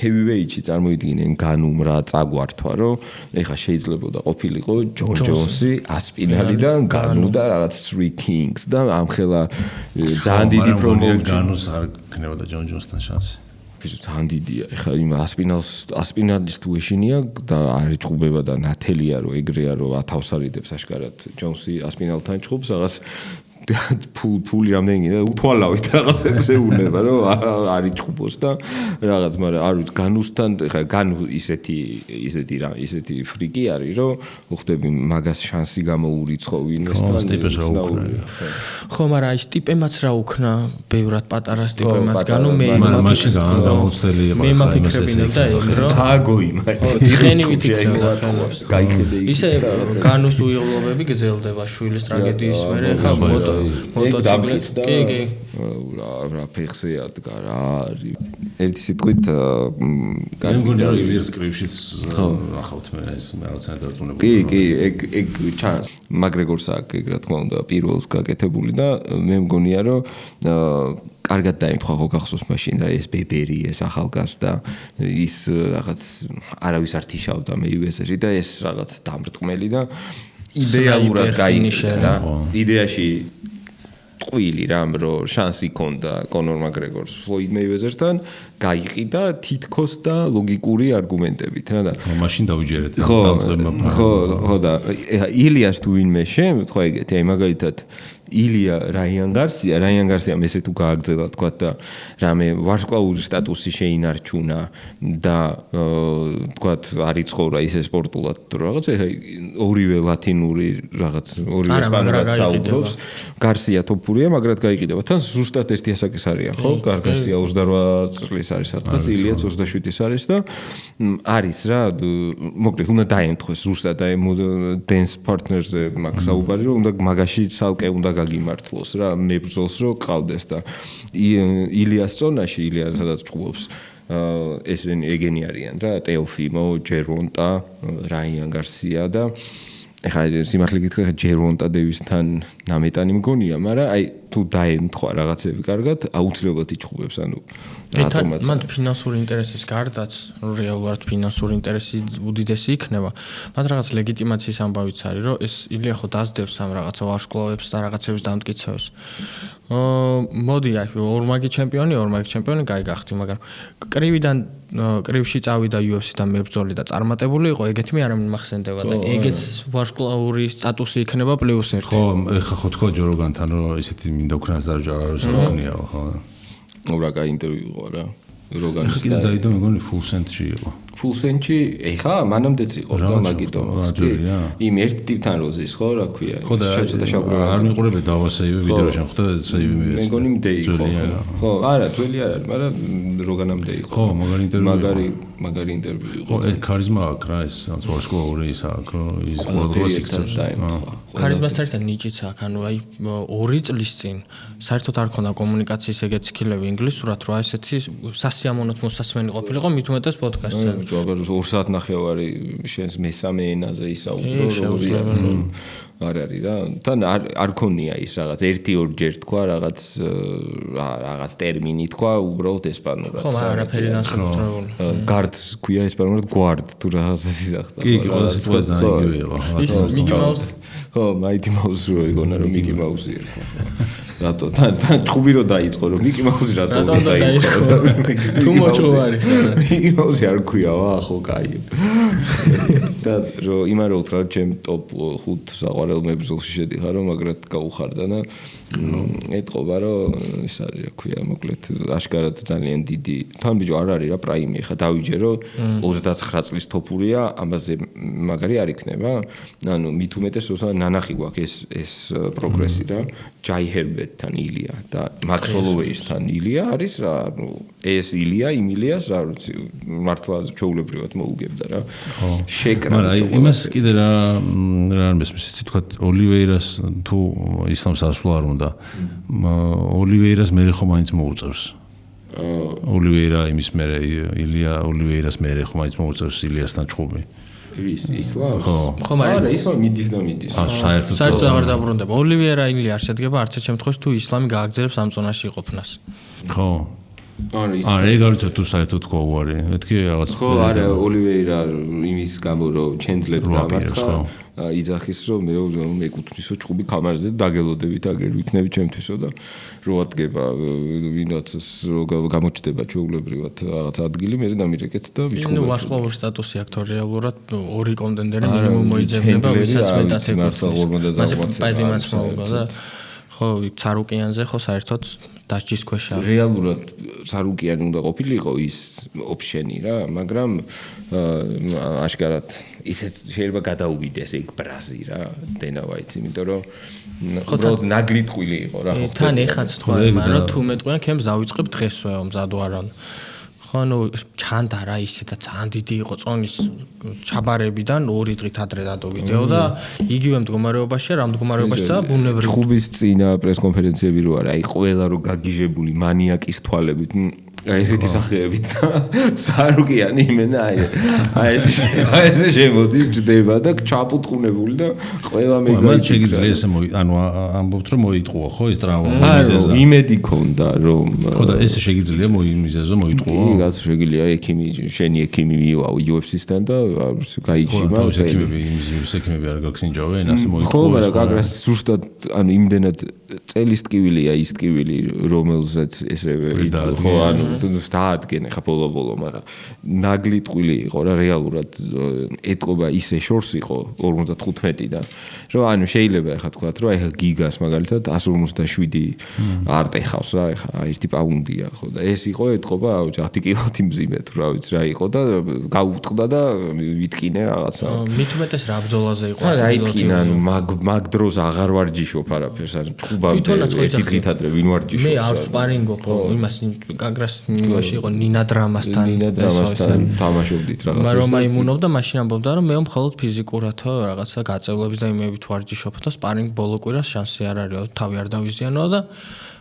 heavyweight-ში წარმოიდგინენ განუმ რა წაგვართვა რომ ეხა შეიძლებოდა ყოფილიყო ჯონ ჯონსი ასპინალი და განუ და რაღაც Three Kings და ამხელა ძალიან დიდი პრომოუთი განუს არ გქნებოდა ჯონ ჯონსთან შანსი ძალიან დიდია. ეხლა იმ ასპინალის თუ ეშინია და არ ჭუბება და ნათელია რომ ეგრეა რომ ათავსარიდებს აშკარად ჯონსი ასპინალთან ჭუბს რაღაც ფული რამდენი და უთვალავით რაღაც ეუნება რომ არ იჭუბოს და რაღაც მაგრამ არ ვიცი განუსთან ეხლა განუ ისეთი ფრიკი არის რომ ხდები მაგას შანსი გამოურიცხო ვინმესთან ხო მაგრამ აი ტიპემაც რა უქნა ბევრად პატარა ტიპემაც განუ მე მაშინ გამოცდელი იყო მე მაფიქრებინებდა ეგ რომ გააგოიმა ცხენივით იქნება გაიხედე ისე განუს უიღლობები გძელდება შვილის ტრაგედიის მერე ხა მოტოციკლი კი რა ფეხზე ადგა რა არის ერთი სიტყვით გამიგონია რომ ილიას კრივშიც ახავთ მე ეს რაღაცა დარწმუნებული კი ეგ ჩანს მაგრეგორს აქვს ეგ რა თქმა უნდა პირველს გაკეთებული და მე მგონია რომ კარგად დაემთხვა ხო გახსოვს მაშინ რა ეს ბებერი ეს ახალგაზრდა ის რაღაც არავის არ თიშავდა მეივეზერი და ეს რაღაც დამრტყმელი და იდეალურად გაიგდა რა იდეაში ყვილი რამ რომ შანსი ჰქონდა კონორ მაგრეგორს ფლოიდ მეივეზერთან გაიყიდა თითქოს და ლოგიკური არგუმენტებით რა და მაშინ დავიჯერეთ ხო და ილიას თუ ვინმე შემთხვე ეგეთი აი მაგალითად ილია რაიან გარსია მესე თუ გააგრძელა თქვა და რამე ვარსკვლავური სტატუსი შეინარჩუნა და თქვა არ იცხოვრა ისე სპორტულად რაღაც ეხა ორივე ლათინური რაღაც ორივე ესპანურად საუბრობს გარსია თოფურია მაგრად გაიყიდება თან ზუსტად ერთი ასაკის არიან ხო გარსია 28 წლის არის სადღაც ილიაც 27-ის არის და არის რა მოკლედ უნდა დაემთხვეს ზუსტად აი dance partners-ზე მაგ საუბარი რომ უნდა მაგაში ცალკე უნდა გაგიმართლოს რა მებრძოლს რო ყავდეს და ილიას წონაში ილია სადაც ჭუბობს ესენი ეგენი არიან რა ტეოფიმო ჯერონტა რაიან გარსია და ეხლა სიმართლე გითხრა ჯერონტა დევისთან ნამეტანი მგონია მაგრამ აი თუ დაემთხვა რაღაცები კარგად აუცილებლად იჭუბებს ანუ რატომაც მან ფინანსური ინტერესის გარდაც რეალურად ფინანსური ინტერესი უდიდესი იქნება მათ რაღაც ლეგიტიმაციის ამბავიც არის რომ ეს ილია ხო დაძდევს ამ რაღაცა ვარსკვლავებს და რაღაცების დამტკიცებას მოდი აი ორმაგი ჩემპიონი გაიგახთი მაგრამ კრივში წავიდა UFC-დან მებრძოლი და წარმატებული იყო ეგეთი მე არ მახსენდება და ეგეც ვარსკვლავური სტატუსი იქნება პლუს 1 ხო ეხა ხო თქვა ჯოროგანთან რომ ისეთი მინდა უკრაინას დარჯარავს როკნიაო ხო რა კაი ინტერვიუ იყო რა როგანის და დაიდო მეგონი full send-ში იყო full send-ში ეხა მანამდეც იყო და მაგიტო იმ ერთ ტიპთან როზის ხო რა ქვია შეცდა შავრა არ მიყურებდა დავასეივე ვიდეოში ხვდა სეივი მივეს მეგონი მდე იყო ხო არა ძველი არ არის მაგრამ როგანამდე იყო ხო მაგარი ინტერვიუ იყო ხო ქარიზმა აქვს რა ეს ვარსკვლავური ის აქვს ის ყოველდღიურად იქცევს ქარიზმასთან ერთად ნიჭიც აქვს ანუ აი 2 წლის წინ საერთოდ არ ქონდა კომუნიკაციის ეგეთ სკილები ინგლისურად რა ესეთი სასიამოვნოდ მოსასმენი ყოფილიყო მით უმეტეს პოდკასტზე აბა 2 საათ ნახევარი შენს მესამე ენაზე ისაუბრო როგორია არ არის რა თან არ ქონია ის რაღაც 1-2 ჯერ თქვა რაღაც ტერმინი თქვა უბრალოდ ესპანურად ხო არაფერი განსაკუთრებული guards ქვია ესპანურად guard თუ რაღაც ისახდა კი ყველა სიტყვა ძალიან იგივეა ის მიგი მაუს ხო მაიტი მაუსი რო იგონა რომ მიგი მაუსია რატო თან ჭუბი რო დაიწყო რომ მიკი მაუსი რატო დაიწყო თუ მოჭოვარი ხარ მიკი მაუსი არ ქვიავა ხო კაი და რო იმარო უთხრა ჩემ ტოპ 5 საყვარელ მებრძოლში შედიხარ რომ მაგრად გაუხარდა და ეთყობა რომ ის არის რა ქვია მოკლედ აშკარად ძალიან დიდი თან ბიჭო არ არის რა პრაიმი ხა დავიჯერო 29 წლის თოფურია ამაზე მაგარი არ იქნება ანუ მით უმეტეს როცა ნანახი გვაქვს ეს პროგრესი რა ჯაი ჰერბერტთან ილია და მაქს ჰოლოვეისთან ილია არის რა ანუ ეს ილია იმ ილიას რა ვიცი მართლა ჩაულებრივად მოუგებდა რა შეკრა მაგრამ იმას კიდე რა მესმის ისე თქვა ოლივეირას თუ ისლამს ასვლა არ უნდა ოლივეირას მე ხო მაინც მოუწევს ოლივეირა იმის მე ილია ოლივეირას მე ხო მაინც მოუწევს ილიასთან ჭუბი ის ისლამს ხო მაგრამ ისლამი მიდის და მიდის საერთოდ აღარ დაბრუნდება ოლივეირა ილია არ შედგება არც ერთ შემთხვევაში თუ ისლამი გააგრძელებს ამ ზონაში იყოფნას ხო ეგ თუ საერთოდ ხო უარი მეთქი რაღაც ხო არა ოლივეირა იმის გამო რომ ჩენდლერი დამარცხა იძახის რომ მე მეკუთვნისო ჭუბი კამარაზე დაგელოდებით აგერ ვიქნები ჩემთვისო და რო ადგება ვინაც გამოჩდება ჩვეულებრივად რაღაც ადგილი მე დამირეკეთ და ვიჩხუბ ნუ ვარსკვლავური სტატუსი აქვს რეალურად ორი კონტენდერი მინიმუმ მოიძებნება ვისაც მეტად ეკუთვნის პაიდიმაც მოუგა და ხო ცარუკიანზე ხო საერთოდ დასჯის ქვეშა რეალურად ცარუკიანი უნდა ყოფილიყო ის ოფშენი რა მაგრამ აშკარად ისეთ შეიძლება გადაუვიდეს ეგ ბრაზი რა დენა ვაიც იმიტომ რომ უბრალოდ ნაგლით ხვილი იყო რა ხო თან ეხაც თქვა მაგრამ თუ მეტყვიან ქემს დავიწყებ დღესვე მზად ვარან ხო ნუ ჩანდა რა ისე და ძალიან დიდი იყო წონის ჩაბარებიდან 2 დღით ადრე დადოვიდეო და იგივე მდგომარეობაში რა მდგომარეობაშია ბუნებრივი ჭუბის წინა პრესკონფერენციები რო არა აი ყველა რო გაგიჟებული მანიაკის თვალებით აი ესეთი სახეებით და სარუკიანი იმენა აი ეს შემოდის ჯდება და ჩაპუტყუნებული და ყველა მეგა მან შეიძლება ესე ანუ ამბობთ რომ მოიტყუო ხო ეს ტრავმა მიზეზა იმედი ქონდა რომ ხო და ესე შეიძლება მოიმიზეზო მოიტყუო კი რაც შეგიძლია ექიმი შენი ექიმი მივა UFC-სთან და გაიჩიმა ექიმები არ გაგსინჯავენ ასე მოიტყუო ხო მაგრამ გაგრას ზუსტად ანუ იმდენად წელის ტკივილია ის ტკივილი რომელზეც ესევე ხო ანუ დაადგენ ხა ბოლო მაგრამ ნაგლი ტყვილი იყო რა რეალურად ეტყობა ისე შორს იყო 55-დან რომ ანუ შეიძლება ხა თქვა რომ აი გიგას მაგალითად 157 არ ტეხავს რა ხა 1 პაუნდია ხო და ეს იყო ეტყობა 10 კილოთი მძიმე თუ რა ვიცი რა იყო და გაუტყდა და ვიტკინე რაღაცა მით უმეტეს რა ბრძოლაზე იყო რა იტკინა ანუ მაგ დროს აღარ ვარჯიშობ არაფერს ანუ ჭუბამდე ერთი დღით ადრე ვინ ვარჯიშობს მე არ სპარინგო ხო იმას გაგრას იმაში იყო ნინა დრამასთან თამაშობდით რაღაცა მაგრამ აიმუნობდა მაშინ ამბობდა რომ მე მხოლოდ ფიზიკურათო რაღაცა გაწევლების და იმებით ვარჯიშობ და სპარინგ ბოლო კვირას შანსი არ არისო თავი არ დავიზიანო და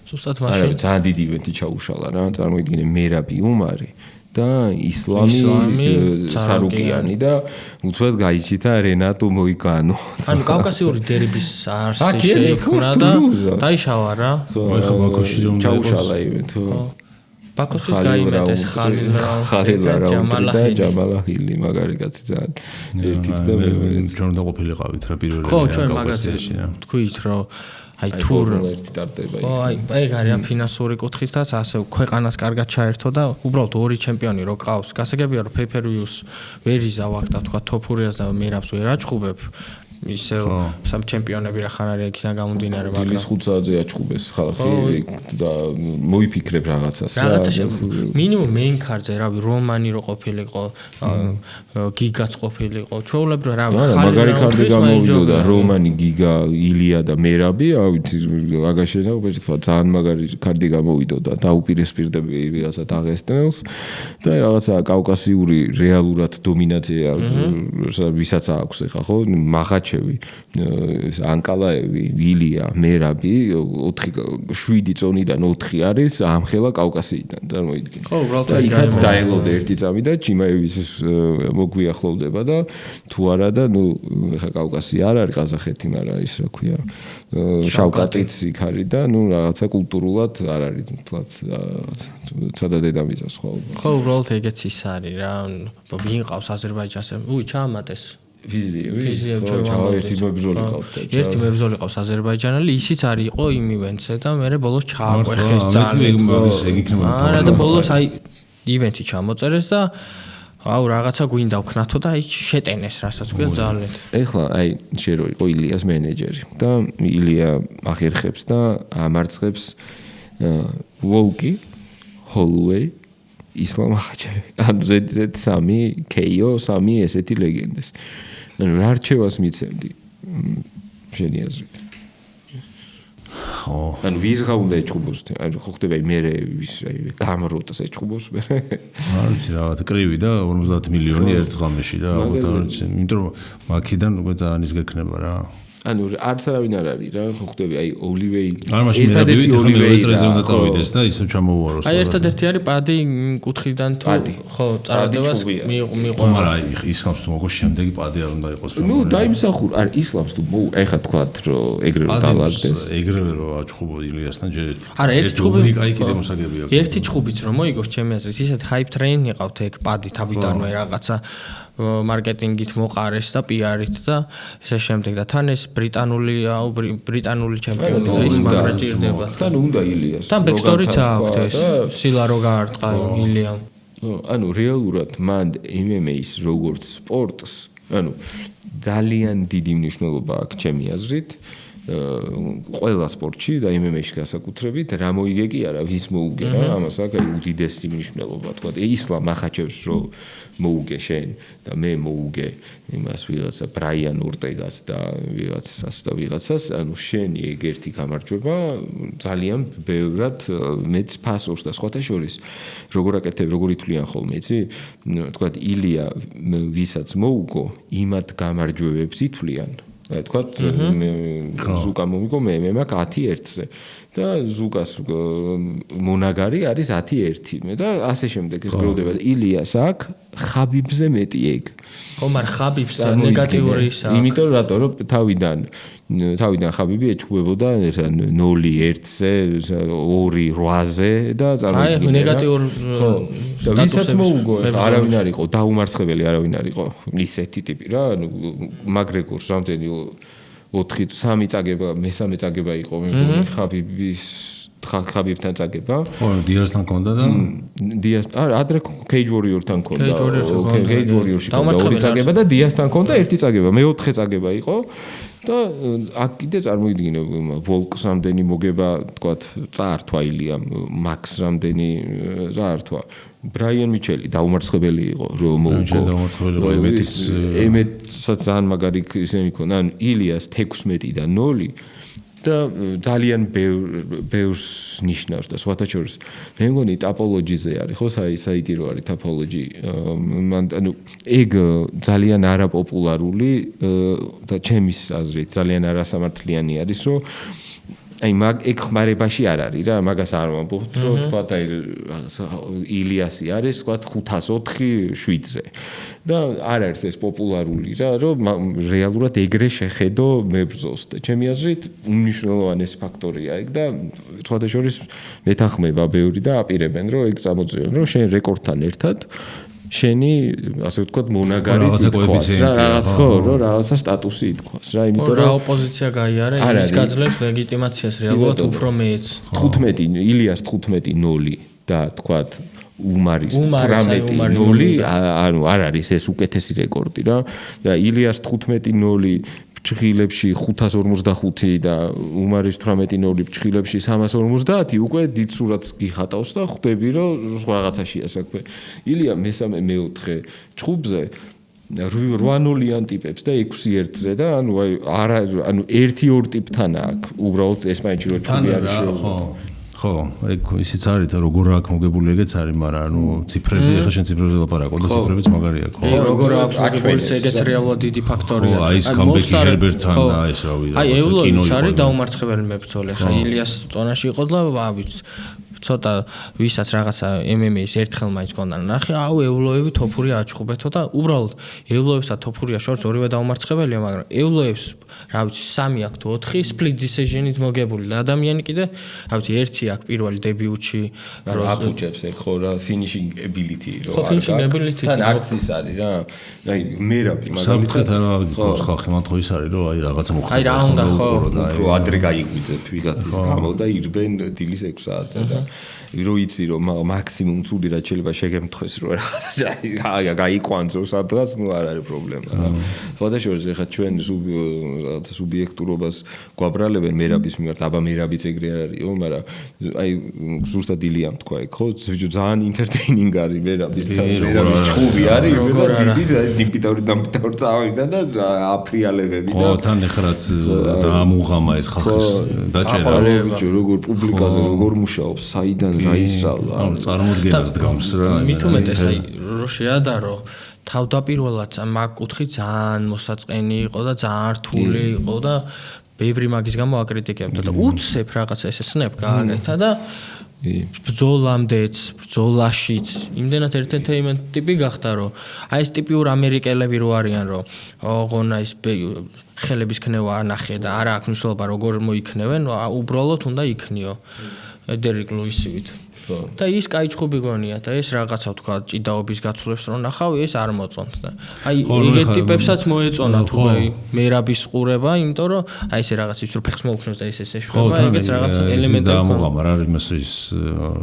ზუსტად მაშინ არა ძალიან დიდი ივენთი ჩაუშალა რა წარმოიდგინე მერაბი უმარი და ისლამი ცარუკიანი და უცბად გაიჩიტა რენატო მოიგანო ანუ კავკასიური დერბის არსი შეიქმნა და დაიშალა რა ხო ბაქოში რომ ჩაუშალა ივენთო ბაქოსის გაიმეტეს ხალილ და ჯამალაჰილი მაგარი კაცი ძალიან ერთიც და ჩვენ უნდა ყოფილიყავით რა პირველი ხო ჩვენ მაგაზე თქვით რომ აი თურ ერთი ტარდება ხო აი ეგ არის ფინანსური კუთხითაც ასე ქვეყანას კარგად ჩაერთო და უბრალოდ ორი ჩემპიონი რო ყავს გასაგებია რომ pay-per-views ვერ იზავახ და თქვა თოფურიას და მერაბს ვერ აჭხუბებ ისე სამ ჩემპიონები რა ხარ არის იქიდან გამომდინარე მაგრამ ის 5 საათზე აჭხუბეს ხალხი და მოიფიქრებ რაღაცას რაღაცა მინიმუმ მეინ კარზე რავი რომანი რო ყოფილიყო გიგაც ყოფილიყო ჩვეულებრივ რავი მაგარი კარდი გამოვიდოდა რომანი გიგა ილია და მერაბი ავიცი აგაშენა თქვა ძალიან მაგარი კარდი გამოვიდოდა დაუპირისპირდები ვიღაცა დაღესტნელს და რაღაცა კავკასიური რეალურად დომინაცია ვისაც აქვს ახლა ხო მაღაჩ ანკალაევი, ილია, მერაბი 7 წონიდან 4 არის ამხელა კავკასიიდან წარმოიდგინე. ხო, უბრალოდ იქაც დაელოდა ერთი წამი და ჩიმაევის მოგვიახლოვდება და თუ არა და ნუ ხა კავკასი არ არის ყაზახეთი, მაგრამ ის რა ქვია შავკატიც იქ არის და ნუ რაღაცა კულტურულად არ არის თლათ რაღაცა სადა დედამიწა სხვა. ხო, უბრალოდ ეგეც ის არის რა. ვინ ყავს აზერბაიჯანს? უი, ჩაამატეს ფიზიევ ერთი მებრძოლი ყავთ. ერთი მებრძოლი ყავს აზერბაიჯანელი, ისიც არის იყო იმ ივენტზე და მე ბოლოს ჩააყვეხეს ძალიან. არა და ბოლოს აი ივენტი ჩამოწერეს და აუ რაღაცა გვინდა ვქნათო და აი შეტენეს რასაც ქვია ძალიან. ეხლა აი შე რო იყო ილიას მენეჯერი და ილია აღერხებს და ამარცხებს ვოლკი, ჰოლუეი, ისლამ ახაჩევი. ანუ Z3 KO 3 ესეთი ლეგენდეს. ანუ რა რჩევას მიცემდი შენი აზრით? ხო. ანუ ვიზღა უნდა ეჭუბოს, ანუ ხო ხდება მე ვის გამროტს ეჭუბოს მე. არის რაღაც კრივი და 50 მილიონი ერთ ღამეში და ალბათ არის, იმიტომ რომ მაქედან უკვე ძალიან ის გექნება რა. ანუ არც არავინ არ არის რა, ხო ხდება აი ოლივეი. არ მაშინ მე დავიდე ოლივეი წრეზე უნდა წავიდეს და ისე ჩამოუვაროს. აი ერთადერთი არის პადი კუთხიდან თუ ხო წარადებას მიყვა. მაგრამ ისლამს თუ მოგო შემდეგი პადი არ უნდა იყოს. ნუ დაიმსახურ, არ ისლამს თუ ეხა თქვათ რომ ეგრე რომ დავაგდეს. ეგრევე რომ აჩხუბო ილიასთან ჯერ ერთი. არა ერთი ჩხუბი აი კიდე მოსაგები აქვს. ერთი ჩხუბიც რომ მოიგოს ჩემი აზრით, ისეთ ჰაიპ ტრეინინგი ყავთ ეგ პადი თავიდანვე რაღაცა მარკეტინგით მოყარეს და პიარით და ესე შემდეგ და თან ეს ბრიტანული ჩემპიონი და ის მაგრაჭირდება. თან უნდა ილიას. თან ბექსტორიც აქვს ეს სილა რო გაარტყა ილიამ. ანუ რეალურად მან MMA-ს როგორც სპორტს, ანუ ძალიან დიდი მნიშვნელობა აქვს ჩემი აზრით. ყველა სპორტში და MMA-ში განსაკუთრებით რა მოიგე კი არა ვის მოუგე რა ამას აქვს აი უდიდესი მნიშვნელობა თქვა ისლამ ახაჩევს რომ მოუგე შენ და მე მოუგე იმას ვიღაცა ბრაიან ურტეგას და ვიღაცას ანუ შენი ეგ ერთი გამარჯვება ძალიან ბევრად მეც ფასობს და სხვათა შორის როგორ აკეთებ როგორ ითვლიან ხოლმე იცი თქვა ილია ვისაც მოუგო იმათ გამარჯვებებს ითვლიან თქვა ზუკა მომიგო მე მაქვს 10-1-ზე და ზუკას მონაგარი არის 10-1 და ასე შემდეგ ეს გროვდება ილიას აქვს ხაბიბზე მეტი ეგ ხო მაგრამ ხაბიბს ნეგატიური ის აქვს იმიტომ რატო რომ თავიდან ხაბიბი ეჭუბებოდა 0-1-ზე 2-8-ზე და აი ნეგატიურ და ვისაც მოუგო არავინ არ იყო დაუმარცხებელი არავინ არ იყო ისეთი ტიპი რა ანუ მაგრეგორს რამდენი 4-3 წაგება მესამე წაგება იყო მე მგონი ხაბიბთან წაგება ხო დიასთან კონდა და დიას არა ადრე Cage Warrior-თან კონდა Cage Warrior-ში კონდა 2 წაგება და დიასთან კონდა 1 წაგება მე-4 წაგება იყო და აქ კიდე წარმოვიდგინე ვოლკს რამდენი მოგება თქვათ წაართვა ილიამ მაქს რამდენი წაართვა ბრაიან მიჩელი დაუმარცხებელი იყო რომ მოუგო ემეტსაც ძალიან მაგარი ისინი ქონდა ანუ ილიას 16-დან 0 და ძალიან ბევრს ნიშნავს და სხვათა შორის მე მგონი ტაპოლოჯიზე არის ხო საიტი რო არის ტაპოლოჯი ანუ ეგ ძალიან არაპოპულარული და ჩემის აზრით ძალიან არასამართლიანი არის რომ აი ეგ ხმარებაში არ არის რა მაგას არ ვამბობთ რომ თქვა აი ილიასი არის თქვა 504-7-ზე და არ არის ეს პოპულარული რა რომ რეალურად ეგრე შეხედო მებრძოლს და ჩემი აზრით უნიშნულოვანესი ფაქტორია ეგ და სხვათა შორის მეთანხმება ბევრი და აპირებენ რომ ეგ წამოწევენ რომ შენ რეკორდთან ერთად შენი ასე ვთქვათ მონაგარიც ითქვას რა რაღაც ხო რომ რაღაცა სტატუსი ითქვას რა იმიტომ რომ რა ოპოზიცია გაიარა ის გაძლევს ლეგიტიმაციას რეალურად უფრო მეც 15 ილიას 15-0 და თქვათ უმარის 18-0 ანუ არ არის ეს უკეთესი რეკორდი რა და ილიას 15-0 ჭხილებში 555 და უმარის 18-0 ჭხილებში 350 უკვე დიდ სურათს გიხატავს და ხვდები რომ რაღაცაშია საქმე. ილია მესამე მეოთხე ჭხუბზე 8-0-იან ტიპებს და 6-1-ზე და ანუ არა ანუ 1-2 ტიპთან აქვს უბრალოდ ესპანეთში რო ჭუბი არის ხო, ეგ ისიც არის და როგორ აქვს მოგებული ეგეც არის, მაგრამ ანუ ციფრები ახლა შენ ციფრებზე ლაპარაკობ და ციფრებიც მაგარია, ხო? როგორ აქვს მოგებული ეგეც რეალურად დიდი ფაქტორია. აი ეს კამბექი ჰერბერტთან და ეს რავი. აი ეულოიც არის დაუმარცხებელი მებრძოლი. ხა ილიას წონაში იყო და ვავიც ცოტა ვისაც რაღაცა MMA-ის ერთხელ მაინც გონდა ნახე, ევლოები თოფური აჩხუბეთო და უბრალოდ ევლოებსა თოფურია შორს ორივე დაუმარცხებელია, მაგრამ ევლოებს რა ვიცი 3 აქვს თუ 4 split decision-ით მოგებული და ადამიანი კიდე რა ვიცი 1 აქვს პირველი დებიუტში რა აფუჭებს ხო რა finishing ability რო ხო finishing ability თან არც ის არის რა აი მერაბი მაგალითად ხალხი მანდ ხო ის არის რომ აი რაღაცა მოხდა აი რა უნდა ხო უფრო ადრე გაიგვიძებ ვიღაცის გამო და ირბენ დილის 6 საათზე და რო იცი რომ მაქსიმუმ ცუდი რაც შეიძლება შეგემთხვეს რომ რაღაცა გაიყვანძო სადღაც ნუ არ არის პრობლემა რა ფოტოშოპზე ხა ჩვენ რაღაცა სუბიექტურობას გვაბრალებენ მერაბის მიმართ აბა მერაბიც ეგრე არ არისო მაგრამ აი ზუსტად დილიამ თქვა ეგ ხო ძალიან entertaining არის მერაბის და მერაბის ჭუბი არის და დიდი დამპიტაური წავიდა და აფრიალებები და ხო თან ეხლაც დაამუღამა ეს ხალხის დაჭერა როგორ პუბლიკაზე როგორ მუშაობს საიდან რა ისწავლა წარმოდგენას დგამს რა მით უმეტეს აი რო შეადარო თავდაპირველად მაგ კუთხე ძალიან მოსაწყენი იყო და ძალიან რთული იყო და ბევრი მაგის გამო აკრიტიკებდა და უცებ რაღაცა ესე სნებ გააკეთა და ბრძოლამდეც, ბრძოლაშიც, იმდენად entertainment ტიპი გახდა რომ აი ეს ტიპიურ ამერიკელები რო არიან რომ ოღონა ის ხელების ქნევა ანახე და არა აქვს მნიშვნელობა როგორ მოიქნევენ, უბრალოდ უნდა იქნიო. დერიკ ლუისივით. და ის კაი ჭხუბი გონია და ეს რაღაცა თქვა ჭიდაობის გაცვლებს რო ნახავ ეს არ მოწონთ და აი ეგეთ ტიპებსაც მოეწონა თუ აი მერაბის ყურება იმიტომ რომ აი ესე რაღაც ის რო ფეხს მოუქნევს და ეს ეშვება ეგეც რაღაც ელემენტები დაამოღამა რა იმას ის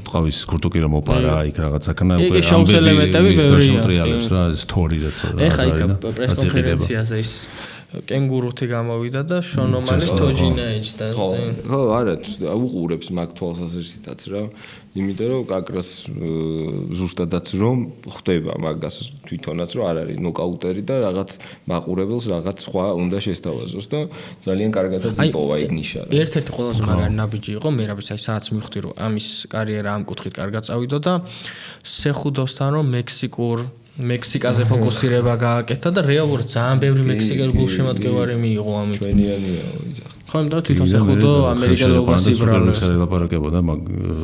ტყავის ქურთუკირა მოპარა იქ რაღაცა ქნა უკვე შაუს ელემენტები ბევრია ტრიალებს რა სტორი რაც ეხა იქ პრეს კონფერენციაზე ის კენგურუთი გამოვიდა და შონომალის თოჯინა ეჭდა ხო არა უყურებს მაგ თვალსაზრისითაც რა იმიტომ რომ კაკრას ზუსტადაც რომ ხვდება მაგას თვითონაც რომ არ არის ნოკაუტერი და რაღაც მაყურებელს რაღაც სხვა უნდა შესთავაზოს და ძალიან კარგადაც იპოვა იქ ნიშა ერთ-ერთი ყველაზე მაგარი ნაბიჯი იყო მერაბის აი საათს მივხვდი რომ ამის კარიერა ამ კუთხით კარგად წავიდა და სეხუდოსთან რომ მექსიკაზე ფოკუსირება გააკეთა და რეალურად ძალიან ბევრი მექსიკელი გულშემატკივარი მიიღო ამით. ჩვენიანია ვიძახ. ხო, იმიტომ თვითონ სეხუდო ამერიკელობას იბრალებს. ლაპარაკებოდა მაგ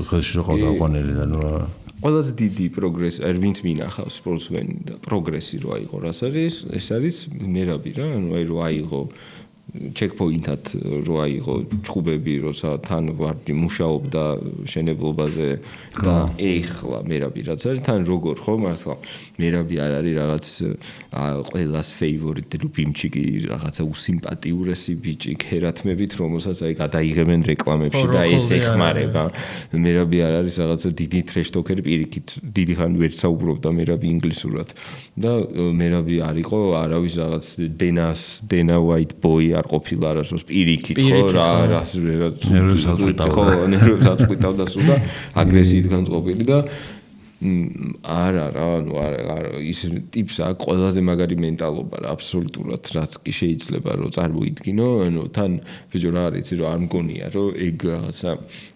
ხელში რო ყავდა აყვანელი და ნუ ყველაზე დიდი პროგრესი, აი ვინც მინახავს სპორტსმენი და პროგრესი რო აიღო, რას არის? ეს არის მერაბი რა, ანუ აი რო აიღო checkpoint-ად რო აიღო ჭუბები, როცა თან ვარდი მუშაობდა შენებლობაზე და ეხლა მერაბი რაც არის, თან როგორ ხო მართლა მერაბი არ არის რაღაც ყველას favorite ლუპიმჩიკი, რაღაცა უსიმპათიურესი ბიჭი, ქერათმებით, რომელსაც აი გადაიღებენ რეკლამებში და ეს ეხმარება. მერაბი არ არის რაღაცა დიდი trash talker-ი პირიქით, დიდი ხანი ვერ საუბრობდა მერაბი ინგლისურად და მერაბი არისო არავის რაღაც დენა white boy არ ყოფილა არასოს პირიქით ხო რა ნერვებს აწყვიტავდა სულ და აგრესიით განწყობილი და არა რა ანუ არა ის ტიპს აქვს ყველაზე მაგარი მენტალობა რა აბსოლუტურად რაც კი შეიძლება რომ წარმოიდგინო ანუ თან ბიჭო რა არის რომ არ მგონია რომ ეგ რაღაცა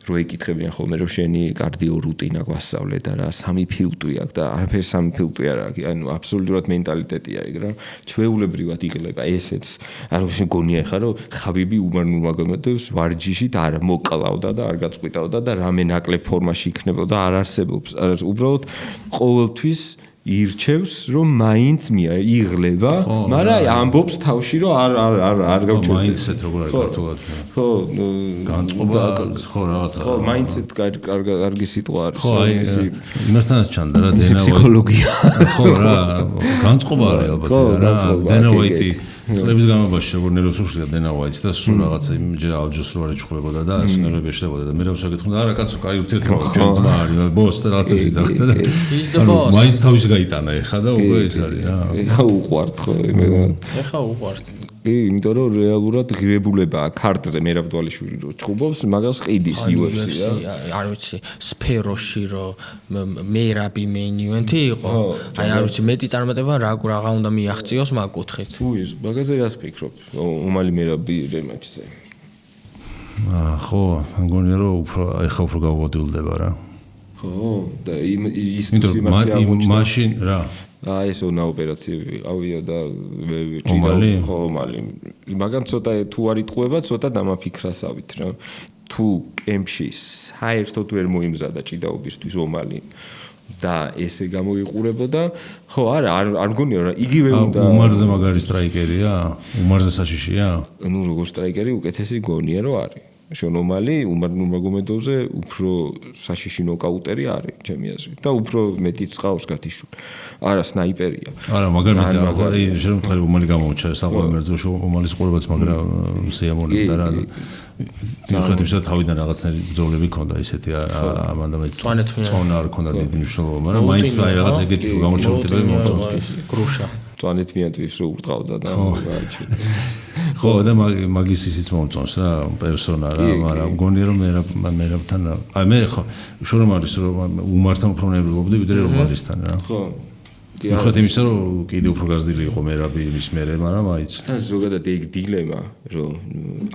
რო ეკითხებიან ხოლმე რომ შენი კარდიო რუტინა გვასწავლე და რა 3 ფილტვი აქვს და არაფერი 3 ფილტვი არ აქვს ანუ აბსოლუტურად მენტალიტეტია ეგ რა ჩვეულებრივად იღლება ესეც არ შეგონია ხა რომ ხაბიბი უმარნულ მაგამეთებს ვარჯიშით არ მოკლავდა და არ გაწყვიტავდა და რამე ნაკლებ ფორმაში იქნებოდა არ არსებობს უბრალოდ ყოველთვის ირჩევს რომ მაინც იღლება, მაგრამ ამბობს თავში რომ არ გავჩერდეს. მაინცეთ როგორ არის ქართულად? ხო, განწყობა ხო რაღაცა. ხო, მაინცეთ კარგი სიტყვა არის. ხო, იმასთანაც ჩანდა რა დენა ფსიქოლოგია. ხო რა, განწყობა არის ალბათ რა. დენა ვაიტი წლების განმავლობაში როგორ ნერვებს უშლიდა დენა ვაიტს და სულ რაღაცა იმჯერ ალჯოს რო არ ეჩხუბებოდა და ნერვები ეშლებოდა და მე რა ვსაკეთებდა არა კაცო, კაი ურთიერთობა ჩვენ ძმა არის, ბოს და რაღაცებს იძახდა და მაინც თავის გაიტანა ეხა და უკვე ეს არის რა. ეხა უყვართ ხო იმენა. ეხა უყვართ. იმიტომ რომ რეალურად ღირებულებაა ქარტზე მერაბდვალიშვილი რო ჭუბობს, მაგას ყიდის UFC რა. არ ვიცი, სფეროში რო მერაბი main event-ი იყო. აი არ ვიცი, მეტი წარმატება რაღა უნდა მიაღწიოს მაგ კუთხით. უის, მაგაზე რას ფიქრობ? უმალი მერაბი რემატჩზე. ხო, მგონია რომ ეხა უფრო გავუვადულდება რა. ხო, და ის სიმართლე აღმოჩნდა. მაშინ რა აი ეს ონა ოპერაციები ავია და ჭიდა ხო მალი მაგრამ ცოტა თუ არ იტყუება ცოტა დამაფიქრასავით რა თუ თუ კემპში საერთოდ ვერ მოიმზადა ჭიდაობისთვის ომალი და ესე გამოიყურებოდა, ხო, არა, არ მგონია რა, იგივე უნდა უმარზე მაგარი სტრაიკერია, უმარზე საშიშია. ნუ როგორ სტრაიკერი უკეთესი გონია რომ არის. შონომალი უმარმაგომედოზე უფრო საშიში ნოკაუტერი არის, ჩემი აზრით და უფრო მეტი წყავს გათიშული. არა, სნაიპერია. არა, მაგარი ახალი შემთხვევით უმალი გამოუჩა საყოველთაო უმალის ყურებაც მაგრამ სიამოვნებდა რა. მიუხედავად იმისა, თავიდან რაღაცნაირი ბრძოლები ქონდა ისეთი ამან და მე წონა არ ქონდა დიდი მნიშვნელობა, მაგრამ მაინც რაღაც ეგეთი გამოჩვენებები მოხდა. კრუშა. წვანეთ მიატვიფს რო ურტყავდა და გააჩინა. ხო და მაგის ისიც მომწონს რა პერსონა რა, მაგრამ მგონია რომ მერაბთან აი მე ხო შორომ არის რომ უმართან უფრო ნებლებობდი ვიდრე რომალისთან რა. ხო. მიუხედავად იმისა, რომ კიდე უფრო გაზრდილი იყო მერაბი იმის მერე, მაგრამ აიც. და ზოგადად ეგ დილემა, რომ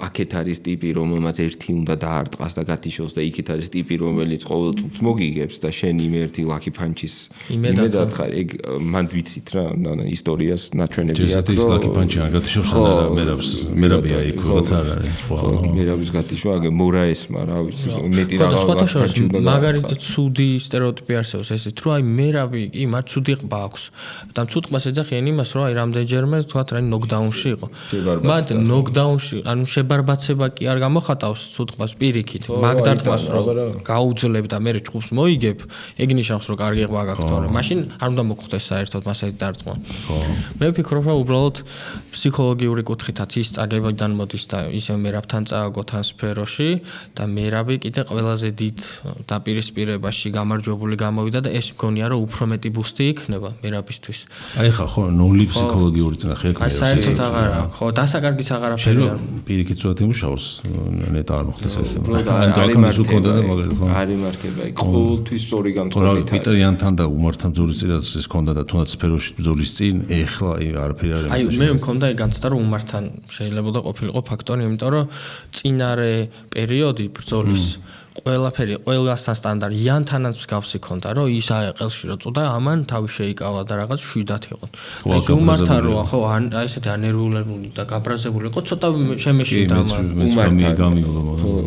აქეთ არის ტიპი, რომელმაც ერთი უნდა დაარტყას და გათიშოს და იქით არის ტიპი, რომელიც ყოველ წუთს მოგიგებს და შენ იმ ერთი ლაკი პანჩის იმედად ხარ, ეგ მანდ ვიცით რა, ისტორიას ნაჩვენებია. ეს ლაკი პანჩი არ გათიშოს და მერაბია იქ როგორც არ არის. ხო, მერაბის გათიშვა აგე მორაესმა რა ვიცი, მეტი რაღაც პანჩი უნდა მაგარი ცუდი სტერეოტიპი არსებობს ესეთ, რომ აი მერაბი კი მათ ცუდი ყბა და მწუთყმას ეძახიან იმას, რომ აი რამდენჯერმე თქვათ რა ნოკდაუნში იყო. მათ ნოკდაუნში, ანუ შებარბაცება კი არ გამოხატავს მწუთყმას პირიქით. მაგ დარტყმას რომ გაუძლებ და მე ჭუბს მოიგებ, ეგ ნიშნავს რომ კარგი ყბა გაქვთ, თორემ მაშინ არ უნდა მოგხვდეს საერთოდ მასეთი დარტყმა. ხო. მე ვფიქრობ, რომ უბრალოდ ფსიქოლოგიური კუთხითაც ის წაგებიდან მოდის და ისე მერაბთან წააგო თან სფეროში და მერაბი კიდე ყველაზე დიდ დაპირისპირებაში გამარჯვებული გამოვიდა და ეს მგონია რომ უფრო მეტი ბუსტი იქნება. მერაბისთვის. აი ხა ხო ნული ფსიქოლოგიური წნახი ექნება. აი საერთოდ აღარა, ხო, დასაკარგის აღარაფერი არ. პირიქით წვათ იმუშაოს, ნეტა არ მოხდეს ესე. არის მართება, ყოველთვის სწორი განწყობებით. პიტერ იანთან და უმართან ბრძოლის წინაც ეს ქონდა და თუნდაც სფეროში ბრძოლის წინ, ეხლა არაფერი არ არის. აი მე მქონდა ეგ განცდა რომ უმართან შეიძლება ყოფილიყო ფაქტორი, იმიტომ რომ წინარე პერიოდი ბრძოლის ყველაფერი ყველასთან სტანდარტი იანთანაც მსგავსი ქონდა რომ ის აეყელში რო წოდა ამან თავი შეიკავა და რაღაც შვიდათ იყო. ეს უმართან რო ხო აი ესეთი ანერვულებული და გაბრაზებული იყო ცოტა შემეშინდა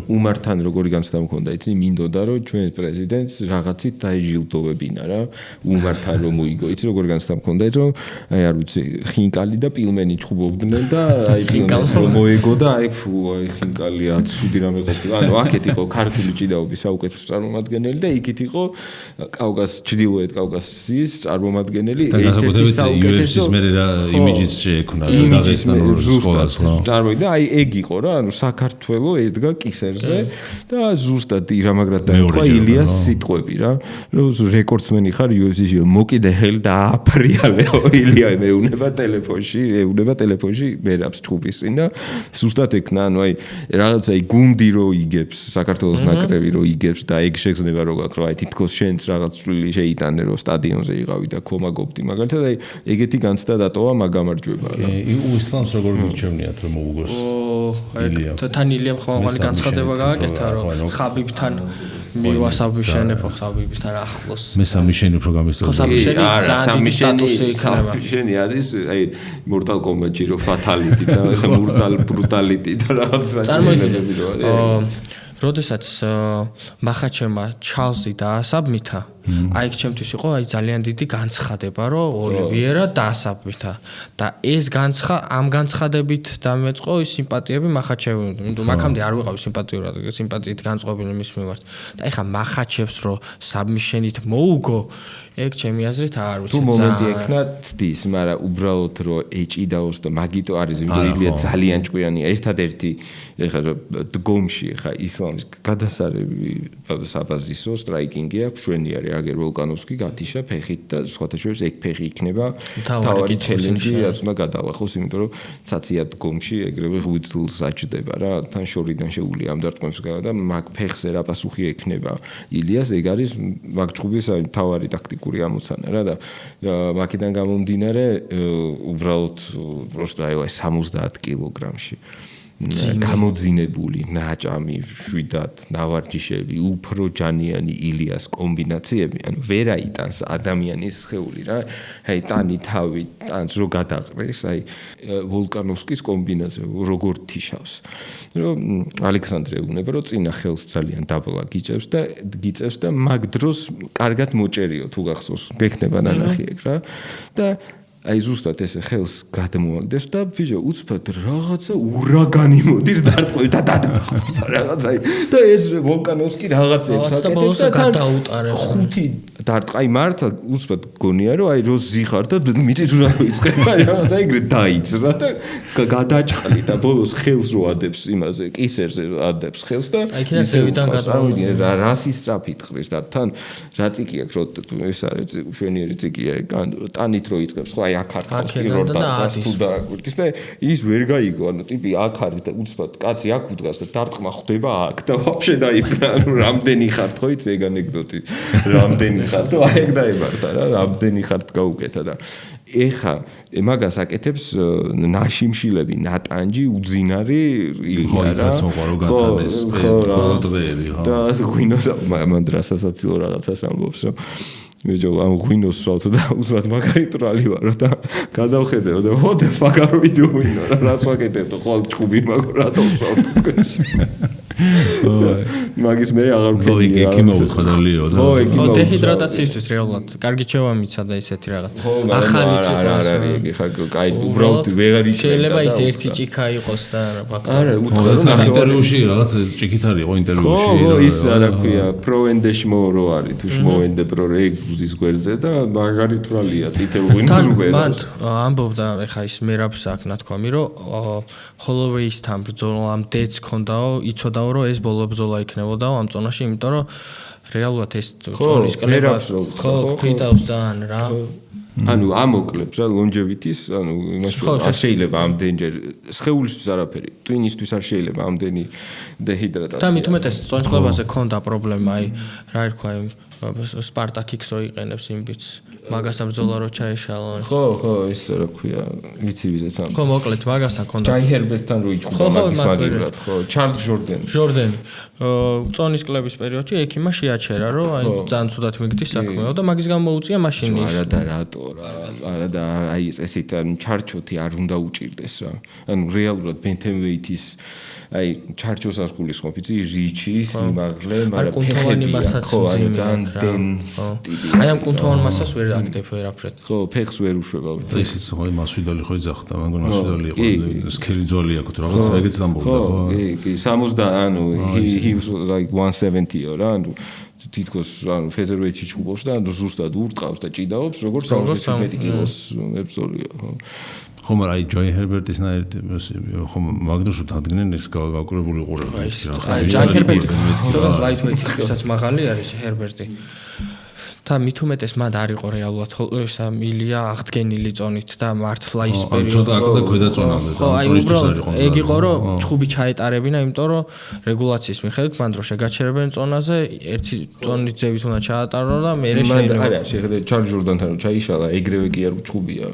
უმართან როგორი განცდა მქონდა იცი მინდოდა რომ ჩვენ პრეზიდენტს რაღაცით დაიჟილდოვებინა რა უმართან რომ მოიგო იცი როგორი განცდა მქონდა რომ აი არ ვიცი ხინკალი და პილმენი ჩხუბობდნენ და აი პილმენს რომ მოიგო და აი ფუ აი ხინკალია ცუდი რამე ყოფილა ანუ აქეთ იყო ქართული ჭიდაობის საუკეთესო წარმომადგენელი და იქით იყო ჩრდილოეთ კავკასიის წარმომადგენელი ერთ-ერთი საუკეთესო იმიჯიც შეექმნა დაღესტანურ სკოლას და აი ეგ იყო რა ანუ საქართველო ედგა კისერზე და ზუსტად ირამაგრად დაიწყო ილიას სიტყვები რა რომ რეკორდსმენი ხარ UFC-ში მოკიდე ხელი და აფრიალეო ილია მეუნება ტელეფონში მერაბს ჩხუბის წინ და ზუსტად ეკნა ანუ აი რაღაცა გუნდი რო იგებს საქართველოს ნაკრები რო იგებს და ეგ შეგზნება რო გაქვს რა აი თითქოს შენც რაღაც წვლილი შეიტანე რო სტადიონზე იყავი და ქომაგობდი მაგალითად აი ეგეთი განცდა დატოვა მაგ გამარჯვება რა ისლამს როგორ მირჩევნიათ რომ მოუგოს ილია თან ილიამ ხმამაღალი განცხადება გააკეთა რომ ხაბიბთან მივასაბიშენებო ხაბიბთან ახლოს მე სამიშენი უფრო გამისწორდა ხაბიბშენი ზანდი სტატუსი იქნება სამიშენი არის აი მორტალ კომბატში რო ფატალიტი და მორტალ ბრუტალიტი და რაღაც წარმოიდგინე როდესაც მახაჩემა ჩალზი დაასაბმითა აი ჩემთვის იყო აი ძალიან დიდი განცხადება რომ ოლივიერა დაასაბმითა და ეს ამ განცხადებით დამეწყო ის სიმპათიები მახაჩევი მაგამდე არ ვიყავი სიმპათიით განწყობილი მის მიმართ და ეხა მახაჩევს რომ საბმიშენით მოუგო ეგ ჩემი აზრით არ ვიცი თუ მომენტი ექნა ცდის მაგრამ უბრალოდ რომ ეჭიდაოს და მაგიტო არის იმიტომ ილია ძალიან ჭკვიანი ერთადერთი ეხა დგომში ეხა ისლამის გადასარევი საბაზისო სტრაიკინგი აქვს ჩვენი არის აგერ ვოლკანოვსკი გათიშა ფეხით და სხვათა შორის ეგ ფეხი იქნება თავარი ჩელენჯი რაც უნდა გადავახოს იმიტომ რომ ცაცია დგომში ეგრევე 5 წელს აჭდება რა თან შორიდან შეუძლია ამ დარტყმებს და მაგ ფეხზე რა პასუხი ექნება ილიას ეგ არის მაგ ჭუბის თავარი ტაქტიკური ამოცანა რა და მაგიდან გამომდინარე უბრალოდ პროსტა აი 70 კილოგრამში გამოძინებული ნაჭამი, შვიდად ნავარჯიშები, უფრო ჯანიანი ილიას კომბინაციები, ანუ ვერ აიტანს ადამიანის სხეული რა. აი ტანი თავი, ტანს რო გადაყრეს, აი ვოლკანოვსკის კომბინაზე როგორ თიშავს. რომ ალექსანდრე უნება რომ წინა ხელს ძალიან დაბლა გიწევს და მაგ დროს კარგად მოჭერიო თუ გახსოვს, გექნება ნანახი ეგ რა. და აი ზუსტად ესე ხელს გადმოაგდებს და ბიჭო უცბად რაღაცა урагანი მოდის დარტყმით და რაღაცა და ეს ვოლკანოვსკი რაღაცებს აკეთებს და გადაუტარე ხუთი დარტყა აი მართლა უცბად გონია რომ აი რო ზიხარ და მიწით რა იწყება რაღაცა ეგრე დაიწრა და გადაჭყლი და ბოლოს ხელს რო ადებს იმაზე კისერზე ადებს ხელს და ისევიდან გადავიდა რა სისტრაფით ხრის და თან რა ციკი აქვს რო ეს არის შვენიერი ციკია ტანით რო იწყებს ხო აი აქ არის პირველ დარტყმას თუ დააგვირდის და ის ვერ გაიგო ანუ ტიპი აქ არის და უცბად კაცი აქ უდგას და დარტყმა ხდება აქ და ვაფშე დაიბრა ანუ რამდენი ხართ ხო იცი ეგ ანეკდოტი რამდენი ხართ და აი ეგ დაიბარდა რა რამდენი ხართ გაუკეთა და ეხა მაგას აკეთებს ნაშიმშილები ნატანჯი უძინარი ილია რა და ღვინოს მან დრასასაცილო რაღაცას ამბობს რომ ვიჯო ამ ღვინოს ვსვავთ და უცბად მაგარიტრალი ვარო და გადავხედეო და what the fuck are we doing რა რას ვაკეთებ და ხოლმე ჭუბი მაგ რატო ვსვავთ თქვენში მაგის მე აღარ ვქენი ეგ მოვიხოდალიო და ხო დეჰიდრატაციისთვის რეალურად კარგი ჩევამიცა და ისეთი რაღაც ახალი არა იგი ხა კაი უბრალოდ ვეღარ იჭერდა შეიძლება ის ერთი ჭიქა იყოს და არა უთხრა რომ ინტერვიუში რაღაც ჭიქით არის იყო ინტერვიუში ხო ის არა ქვია პროენდე შმორო არის თუ შმოენდე პრო რეგზის გვერდზე და მაგარიტრალია წითელ ღვინოს უბრალოდ მან ამბობდა ეხა ის მერაბს აქ ნათქვამი რომ ჰოლოვეისთან ბრძოლამდეც ქონდაო იცოდაო რომ ეს ბოლო ბრძოლა იქნებოდაო ამ წონაში იმიტომ რომ რეალურად ეს წონის კლება ხო ფიტავს ძალიან რა ანუ ამოკლებს რა longevity-ს ანუ იმაში არ შეიძლება ამდენჯერ სხეულისთვის არაფერი ტვინისთვის არ შეიძლება ამდენი დეჰიდრატაცია და მით უმეტეს წონის კლებაზე ქონდა პრობლემა აი რა ერქვა იმ სპარტაკიქს რო იყენებს იმ ბიჭს მაგასთან ბრძოლა რო ჩაეშალა ხო ის რა ქვია ვიცი ვიზეც ამ ხო მოკლედ მაგასთან ქონდა ჯაი ჰერბერტთან რო იჭხა მაგის მაგივრად ხო ჩარლზ ჟორდენი წონის კლების პერიოდში ექიმა შეაჩერა რომ აი ძალიან ცუდად მიგდის საქმეო და მაგის გამო მოუწია მაშინ ის არა და რატო რა არა და აი ესეთ ჩარჩოთი არ უნდა უჭირდეს რა ანუ რეალურად ბენთემვეითის აი ჩარჩოს არ გულისხმობ იცი რიჩი სიმაღლე მაგრამ კუნთოვანი მასაც ხო ანუ ძალიან დენს ტიპი აი ამ კუნთოვან მასას ვერ აკეთებ ვერაფრად ხო ფეხს ვერ უშვება ისიც ხო მასვიდალი ხო იძახდა მეგონა მასვიდალი იყო სქელი ძვალი აქვს რაღაც ეგეც ამბობდა ხო კი 60 ანუ he was like 170 რა ანუ თითქოს ანუ ფეზერვეიჩი ჩუბობს და ანუ ზუსტად ურტყავს და ჭიდაობს როგორც 77 კილოს ებზოლია ხო ხო მაგრამ აი ჯოი ჰერბერტის ნაირ ხო მაგდროშო დადგნენ ეს გავაკურებული ყურება ის რა ჯოი ჰერბერტი ზოგადად ლაითვეითისაც მაღალი არის ჰერბერტი და მით უმეტეს მათ არ იყო რეალურად ისა მილია აღდგენილი წონით და მართლა ის პერიოდი ცოტა აკდა ქვედა წონამდე ხო აი უბრალოდ ეგ იყო რომ ჩხუბი ჩაეტარებინა იმიტომ რომ რეგულაციის მიხედვით მან დრო შეგაჩერებენ წონაზე ერთი წონის ძევით უნდა ჩაატარო და მერე შეიძლება არა შეხედე ჩარლზ ჟორდანთან რომ ჩაიშალა ეგრევე კი არ უჩხუბია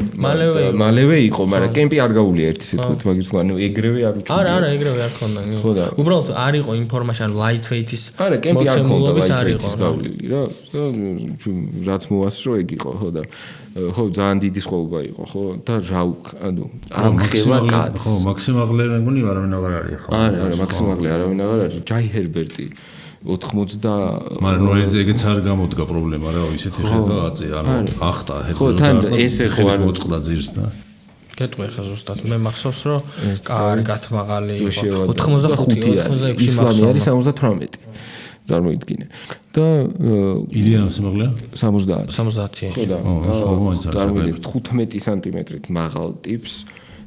მალევე იყო მაგრამ კემპი არ გაუვლია ერთი სიტყვით მაგის ანუ ეგრევე არ უჩხუბია არა ეგრევე არ ქონდა უბრალოდ არ იყო ინფორმაცია ლაითვეითის არა კემპი არ ქონდა ლაითვეითის გავლილი რა რაც მოასრო ეგ იყო ხო და ხო ძალიან დიდი სხვაობა იყო ხო და რა ანუ ამ ხელა კაც ხო მაქსიმაღლე მეგონი არავინ აღარ არის ხო არა მაქსიმაღლე არავინ აღარ არის ჯაი ჰერბერტი 80 მაგრამ ნუ ეგეც არ გამოდგა პრობლემა რა ისეთი ხედა აწი ანუ ახტა ხო თან ესე ხო არ მოწყდა ძირს და გეტყვი ხა ზუსტად მე მახსოვს რომ კარგად მაღალი იყო 85 ისლამი არის 78 წარმოიდგინე და ილია სიმაღლეა 70 ხო და წარმოიდგინე 15 სანტიმეტრით მაღალ ტიპს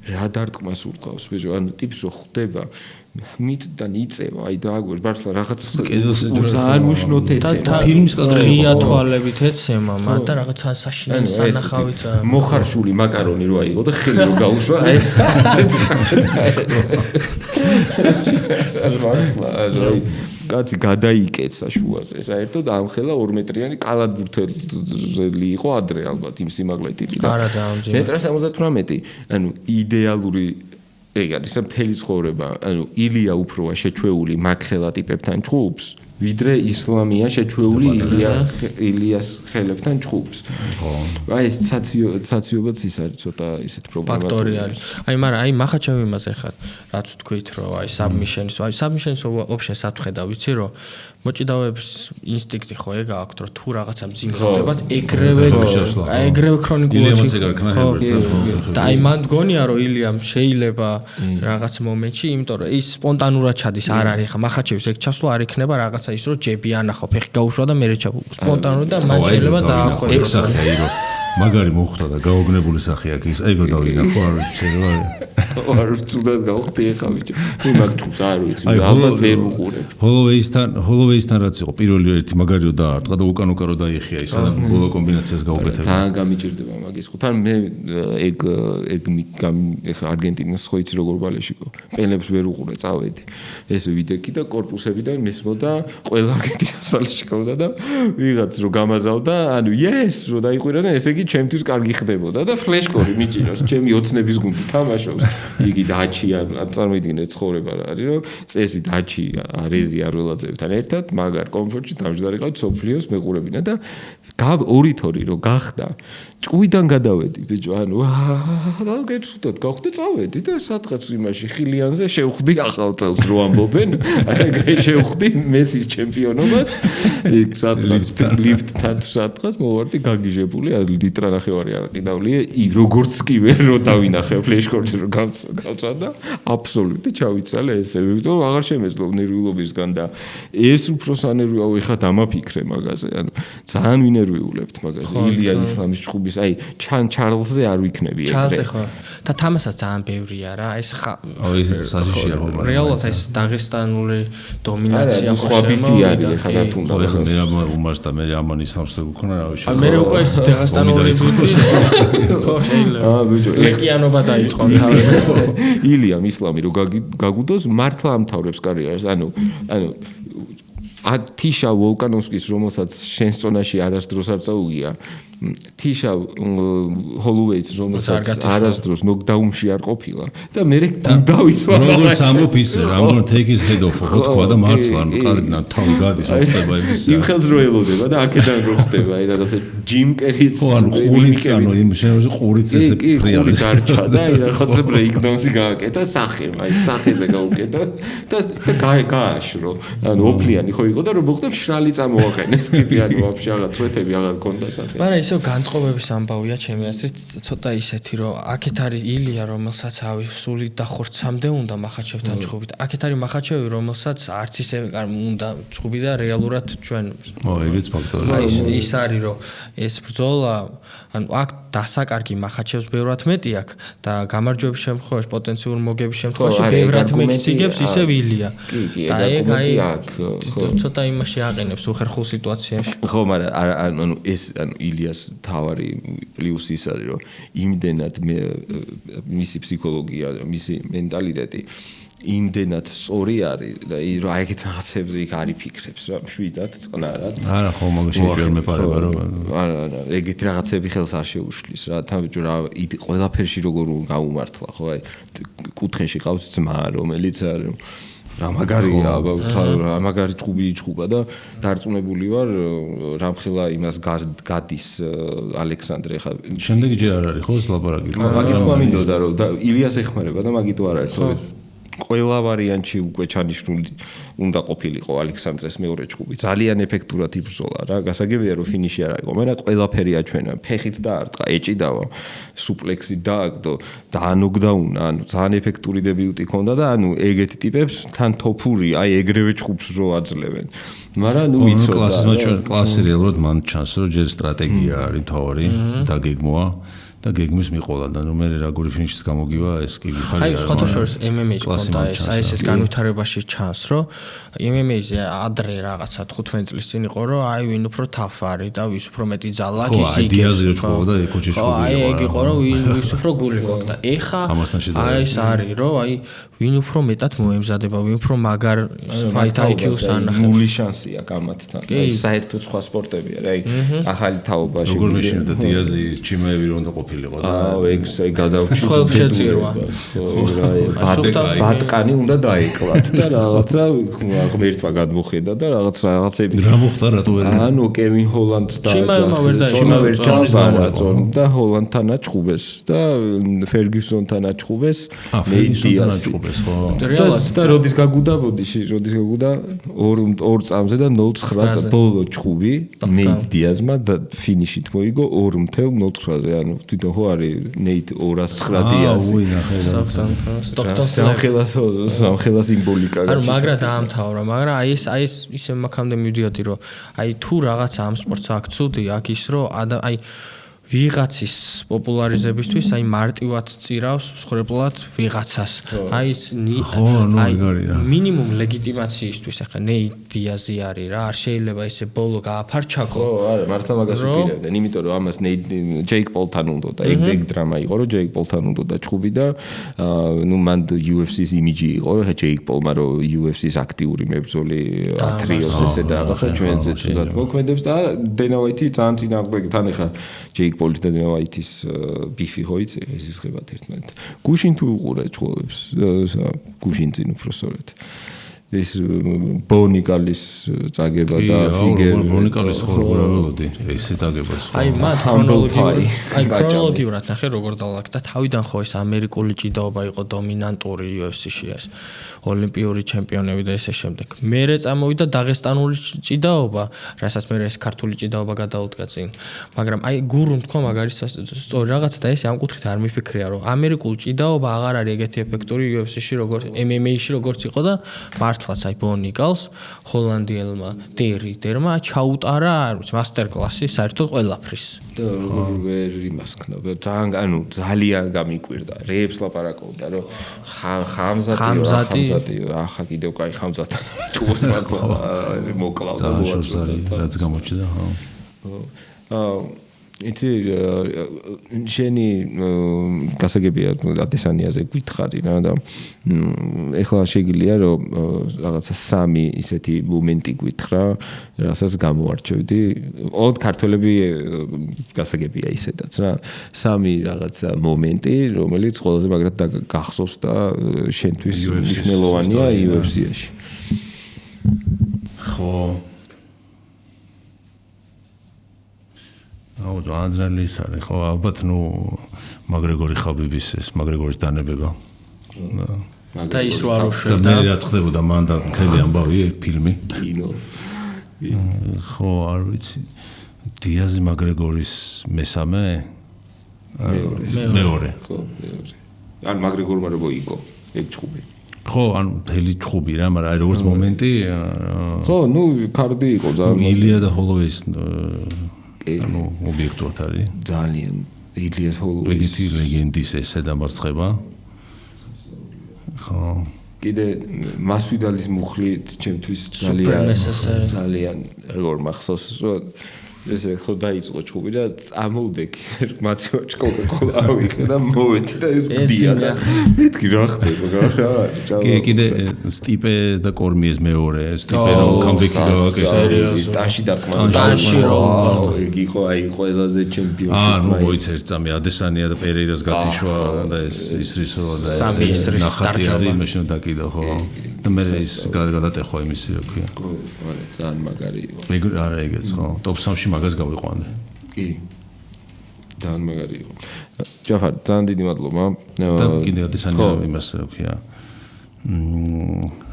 რა დარტყმას ურტყავს ბიჭო ანუ ტიპს რო ხდება მიწიდან იწევა აი დააგვერ მართლა რაღაც ძალიან უშნოთ ეცემა ფილმის ღია თვალებით ეცემა მათ და რაღაც საშინელი სანახავით მოხარშული მაკარონი რო აიღო და ხელი რო გაუშვა აი აი კაცი გადაიკეცა შუაზე საერთოდ ამ ხელა 2 მეტრიანი კალათბურთელი იყო ადრე ალბათ იმ სიმაღლე ტიპი და 1.78 ანუ იდეალური ეგ არის მთელი ცხოვრება, ანუ ილია უფროა შეჩვეული მაგხელა ტიპებთან ჭუბს, ვიდრე ისლამია შეჩვეული ილიას ხელებთან ჭუბს. ხო. აი ეს საციობაც ის არის ცოტა ისეთ პრობლემატური. ფაქტორი არის. მაგრამ მახაჩევი იმაზე ხარ, რაც თქვით, რომ submission-ის option-ს ატხედა, ვიცი რომ მოჭიდავების ინსტინქტი ხო ეგ აქვს, რომ თუ რაღაცა მძიმე ხდებათ, ეგრევე ქრონიკულად და მან გონია რომ ილიამ შეიძლება რაღაც მომენტში, იმიტომ რომ ის სპონტანურად ჩადის, არ არის ხა მახაჩევის ეგ ჩასვლა არ იქნება რაღაცა ის რომ ჯები ანახო, ფეხი გაუშვა და მე რეჩა სპონტანურად და მან შეიძლება დაახვეწოს. მაგარი მოხდა და გაოგნებული სახე აქვს, ეგ რო დავინახო, არ ვიცი შეიძლება. არ ვწუდად გავხდი ახლა ბიჭო. მე მაგ თუს არ ვიცი, ალბათ ვერ ვუყურებ. Holloway-სთან რაც იყო პირველი ერთი მაგარიო დაარტყა და უკან რო დაიხია ისა და ბოლო კომბინაციას გაუკეთებდა. ძალიან გამიჭირდება მაგის ხუთ. ან მე ეგ ახლა არგენტინას ხო იცი როგორ ბალეშიკო. პელებს ვერ უყურე, წავედი. ესე ვიდექი და კორპუსები და მისმოდა ყველა არგენტინას ბალეშიკობდა და ვიღაც რო გამაზავდა, ანუ yes რო დაიყვირა და ესე იგი ჩემთვის კარგი ხდებოდა და ფლეშკორი მიჭიროს, ჩემი ოცნების გუნდი თამაშობს. იგი დაჩი ან წარმოვიდგინე ცხოვრება რა არის, რომ წესი დაჩი არეზი არველაძეებთან ერთად მაგარ კომფორტში დამჯდარიყავთ სოფლიოს მეყურებინა და ორითორი რო გახდა ჭუიდან გადავედი ბიჭო, ანუ და გეცუდოთ გავხდი წავედი და სადღაც იმაში ხილიანზე შევხვდი ახალ წელს რო ამბობენ, ეგრე შევხვდი მესის ჩემპიონობას, იქ სადღაც ლიფტთან სადღაც მოვარდი გაგიჟებული, ლიტრა ნახევარი არ ყიდავლია, როგორც კი ვერ რო დავინახე ფლეშკორტში რო გავცა და აბსოლუტი ჩავიცალე ესე, იმიტომ რომ აღარ შემეძლო ნერვიულობისგან და ეს უფრო სანერვიაო ეხლა დამაფიქრე მაგაზე, ანუ ძალიან ვინერვიულებთ მაგაზე, ილია ისლამის ჭუბის, აი ჩარლზე არ ვიქნები ეგრე. ჩარლზე ხო. და თამასაც ძალიან ბევრია რა, ეს ხა. ეს საშიშია ხო. რეალურად ეს დაღესტანული დომინაცია ხო შემოვიდა ეხლა რა თუნდა. ხო მე უმარს და მე ამან ისლამს და გქონა რა ვიშე. მე უკვე ეს დაღესტანული ხო შეიძლება. ბიჭო, ეკიანობა დაიწყო თავი. ილიამ ისლამი რო გაგუდოს მართლა ამთავრებს კარიერას, ანუ თიშა ვოლკანოვსკის რომელსაც შენს წონაში არასდროს არ წაუგია, თიშა ჰოლოვეიც რომელსაც არასდროს ნოკდაუნში არ ყოფილა და მე დავიცვა როგორც ამბობ ისე რამგან take his head off ხო თქვა და მართლა კარგნა თავი გადის ხდება იმის იმ ხელს რო ელოდება და აქედან რო ხდება აი რაღაცა ჯიმ კერის იმ შენზე ყურიც ესე ფრიალი გარჩა და აი რაღაცა ბრეიკდანსი გააკეთა სახე აი სახეზე გაუკეთა და გააშრო ანუ ოფლიანი ხო იყო და რო მოხდა შრალი წამოაყენეს ტიპი ანუ ვაფშე აღარ წვეთები აღარ ქონდა სახე ისევ განწყობების ამბავია ჩემი აზრით ცოტა ისეთი რომ აქეთ არის ილია რომელსაც სული დახორცამდე უნდა მახაჩევთან ჭუბით აქეთ არის მახაჩევი რომელსაც არც ისე უნდა ჭუბი და რეალურად ჩვენ ეგეც ფაქტორია ის არის რომ ეს ბრძოლა ანუ აქ დასაკარგი მახაჩევს ბევრად მეტი აქვს და გამარჯვების შემთხვევაში პოტენციურ მოგების შემთხვევაში ბევრად მეციგებს ისევ ილია და ეგ აი ცოტა იმაში აყენებს უხერხულ სიტუაციაში ხო მაგრამ ანუ ეს ანუ ილიას თავარი პლუსი ის არის რომ იმდენად მისი ფსიქოლოგია მისი მენტალიტეტი იმდენად სწორი არის და რომ აი ეგეთ რაღაცებზე იქ არის ფიქრებს რა მშვიდად წყნარად არა ხო მაგაში ვერ მეპარება რომ არა ეგეთ რაღაცები ხელს არ შეუშლის რა თავი რა ყველაფერში როგორ გაუმართლა ხო აი კუთხეში ყავს ძმა რომელიც არის რა მაგარია რა მაგარი ჭუბი იჭუბა და დარწმუნებული ვარ რამხელა იმას გადის ალექსანდრე ხა შემდეგი ჯერ არ არის ხო ეს ლაბორატორი მაგით მინდოდა რომ ილიას ეხმარება და მაგით არ არის თორე ყველა ვარიანტში უკვე ჩანიშნული უნდა ყოფილიყო ალექსანდრეს მეორე ჭუბი ძალიან ეფექტურად იბრძოლა რა გასაგებია რომ ფინიში არ იყო მაგრამ ყველაფერი აჩვენა ფეხით დაარტყა ეჭიდავა სუპლექსით დააგდო და ნოკდაუნა ანუ ძალიან ეფექტური დებიუტი ჰქონდა და ანუ ეგეთი ტიპებს თან თოფური აი ეგრევე ჭუბს რო აძლევენ მაგრამ ნუ იცოდა კლასი რეალურად მან ჩანს რომ ჯერ სტრატეგია არის თავი და გეგმოა და გეგმის მიყოლა და ნუ მე რაგური ფინიშის გამოგივა ეს კი ვიხარია აი სხვათა შორის MMA-ში კონდა ეს განვითარებაში ჩანს რომ MMA-ზე ადრე რაღაცა 15 წლის წინ იყო რომ აი ვინ უფრო თაფ არის და ვის უფრო მეტი ძალა აქვს ის იგი დიაზე რო და ეკოჩი ჭუბი აი ეგ იყო რომ ვის უფრო გული გქონდა ეხა აი ეს არის რომ აი ვინ უფრო მეტად მოემზადება ვინ უფრო მაგარ fight IQ-ს ანახავს ნული შანსია გამათთან აი საერთოდ სხვა სპორტებია რა აი ახალი თაობაში როგორ მეშინდა დიაზი ჩიმეები რომ უნდა ყოფილიყო ყოფილიყო და ეგ გადავჭირდა ხელს შეწირვა ბატკანი უნდა დაეკლათ და რაღაცა ღმერთმა გადმოხედა და რაღაცები რა მოხდა რატო ვერ ანუ კევინ ჰოლანდს და ჩიმა ვერ დაიწყო და ჰოლანდთან აჩხუბეს და ფერგიუსონთან აჩხუბეს მეიდიას და როდის გაგუდა ორ წამზე და 0-9 ბოლო ჩხუბი ნეით დიაზმა და ფინიშით მოიგო 2.09-ზე ანუ თვითონ ხო არის ნეით 209 დიაზი სამხელა სიმბოლიკა ანუ მაგრა დაამთავრა მაგრამ აი ეს ისე მაგამდე მივდიოდი რომ აი თუ რაღაცა ამ სპორტს აქ ცუდი აქ ის რომ აი ვიღაცის პოპულარიზებისთვის აი მარტივად წირავს მსხრებლად ვიღაცას აი მინიმუმ ლეგიტიმაციისთვის ახლა ნეით დიაზი არის რა არ შეიძლება ესე ბოლო გააფარჩაკო ხო არა მართლა მაგას უპირებდნენ იმიტომ რომ ამას ჯეიკ პოლთან უნდა და ეგ დრამა იყო რომ ჯეიკ პოლთან უნდა და ჩხუბი და ნუ მან UFC-ს იმიჯი იყო რომ ჯეიკ პოლმა რომ UFC-ს აქტიური მებრძოლი ათრიოს ესე და რაღაცა ჩვენზე თუდად მოქმედებს და დენა ვაიტი ძალიან წინააღმდეგი თან ახლა ჯეიკ პოლის და დენა ვაიტის ბიფი ხო იცი ეს ისხებათ ერთმანეთთან გუშინ თუ უყურე ჩხუბებს გუშინ წინ უფრო სწორედ ეს ბონიკალის წაგება და ფიგერ ბონიკალის ხორღურავდი ესე წაგებას აი მათ ქრონოლოგიურად ნახე როგორ დაალაგდა თავიდან ხო ეს ამერიკული ჭიდაობა იყო დომინანტური UFC-ში ეს ოლიმპიური ჩემპიონები და ესე შემდეგ მერე წამოვიდა დაღესტანული ჭიდაობა რასაც მერე ეს ქართული ჭიდაობა გადაუდგა წინ მაგრამ აი გურუმ თქვა მაგარის სწორი რაღაცა და ეს ამ კუთხით არ მიფიქრია რომ ამერიკული ჭიდაობა აღარ არის ეგეთი ეფექტური UFC-ში როგორც MMA-ში როგორც იყო და მართლაც აი ბონიკალს ჰოლანდიელმა დერმა ჩაუტარა არ ვიცი მასტერ კლასი საერთოდ ყველაფრის და როგორ ვერ იმასქნა ძალიან გამიკვირდა რეებს ლაპარაკობდა რომ ხამზატი ახლა კიდევ კაი ხამზატი ჩუბოს მართლა მოკლავდა რაც გამოჩნდა ხო იცი შენი გასაგებია ადესანიაზე გითხარი რა და ეხლა შეგიძლია რომ რაღაცა სამი ისეთი მომენტი გითხრა რასაც გამოარჩევდი ოღონდ ქართველები გასაგებია ისედაც რა სამი რაღაცა მომენტი რომელიც ყველაზე მაგრად გახსოვს და შენთვის მნიშვნელოვანია UFC-ში ხო აუ ძალიან არის ხო ალბათ ნუ მაგრეგორი ხაბიბის ეს მაგრეგორის დანებება და ის რო არ უშვებდა და მე რაც ხდებოდა მან და მთელი ამბავი ფილმი კინო ხო არ ვიცი დიაზი მაგრეგორის მესამე მეორე ხო მეორე ან მაგრეგორმა რო მოიგო ეგ ჩხუბი ხო ანუ მთელი ჩხუბი რა მაგრამ აი როგორც მომენტი ხო ნუ კარდი იყო ძალიან ილია და ჰოლოვეის ანუ ობიექტურად არის ძალიან ილიას ჰოლოვეის ეგეთი ლეგენდის ესე დამარცხება ხო კიდე მასვიდალის მუხლი ჩემთვის ძალიან როგორ მახსოვს რომ ესე ხო დაიწყო ჩხუბი და წამოვდექი მაცივაჭკოვე ყოლავი და მოვედი და ეს გდია და მეთქი რა ხდება რა არის კიდე სტიპე და კორმიეს მეორე სტიპე რომ კამბექი გავაკეთე სტაში დარტყმა იგი იყო აი ყველაზე ჩემპიონი ნუ მოიცეს წამი ადესანია და პერეირას გათიშვა და ეს ისრისო და სამი ისრის ნახატი მაშინ დაკიდა ხო და მე ის გადატეხვა იმისი რა ქვია ხო ძალიან მაგარი იყო მე არა ეგეც ხო ტოპ 3-ში მაგას გავიყვანე კი ძალიან მაგარი იყო ჯაფარ ძალიან დიდი მადლობა და კიდე ადესანია იმას რა ქვია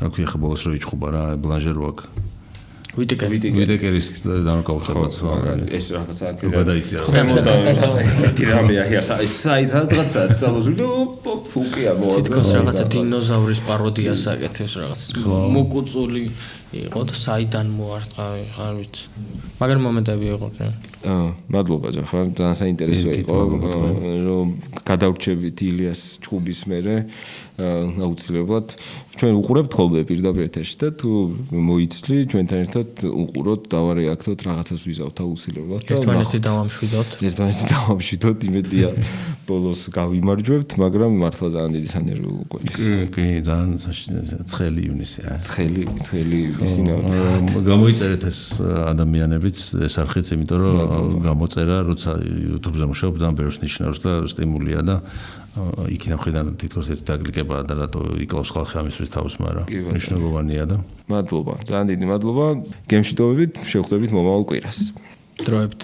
რა ქვია ხა ბოლოს რო იჩხუბა რა ბლანჟეროაკ ვიტეკერის დანაკავებაც ეს რაღაცა გადაიწია ტირამია საით რაღაცა წამოსული ფუკია მოადა თითქოს რაღაცა დინოზავრის პაროდიას აკეთებს რაღაცა მოკუწული იყო და საიდან მოარტყა არ ვიცი მაგარი მომენტები იყო მადლობა ჯაფარ ძალიან საინტერესო იყო რომ გადავრჩებით ილიას ჭუბის მერე აუცილებლად ჩვენ უყურებთ ხოლმე პირდაპირ ეთერში და თუ მოიცლი ჩვენთან ერთად უყუროთ დავარეაქტოთ რაღაცას ვიზავთ აუცილებლად და ერთმანეთი დავამშვიდოთ იმედია ბოლოს გავიმარჯვებთ მაგრამ მართლა ძალიან დიდი სანერვი ყოფნის კი ძალიან ცხელი ივნისია ცხელი ისინავი გამოიწერეთ ეს ადამიანებიც ეს არხიც იმიტომ რომ გამოწერა როცა YouTube-ზე მუშაობ ძალიან ბევრს ნიშნავს და სტიმულია და იქიდან ხედან თითქოს ეს დაგლიკებაა და რატო იკლავს ხალხი ამისთვის თავს, მაგრამ მნიშვნელოვანია და მადლობა, ძალიან დიდი მადლობა. გემშვიდობებით, შევხვდებით მომავალ კვირას. დროებთ.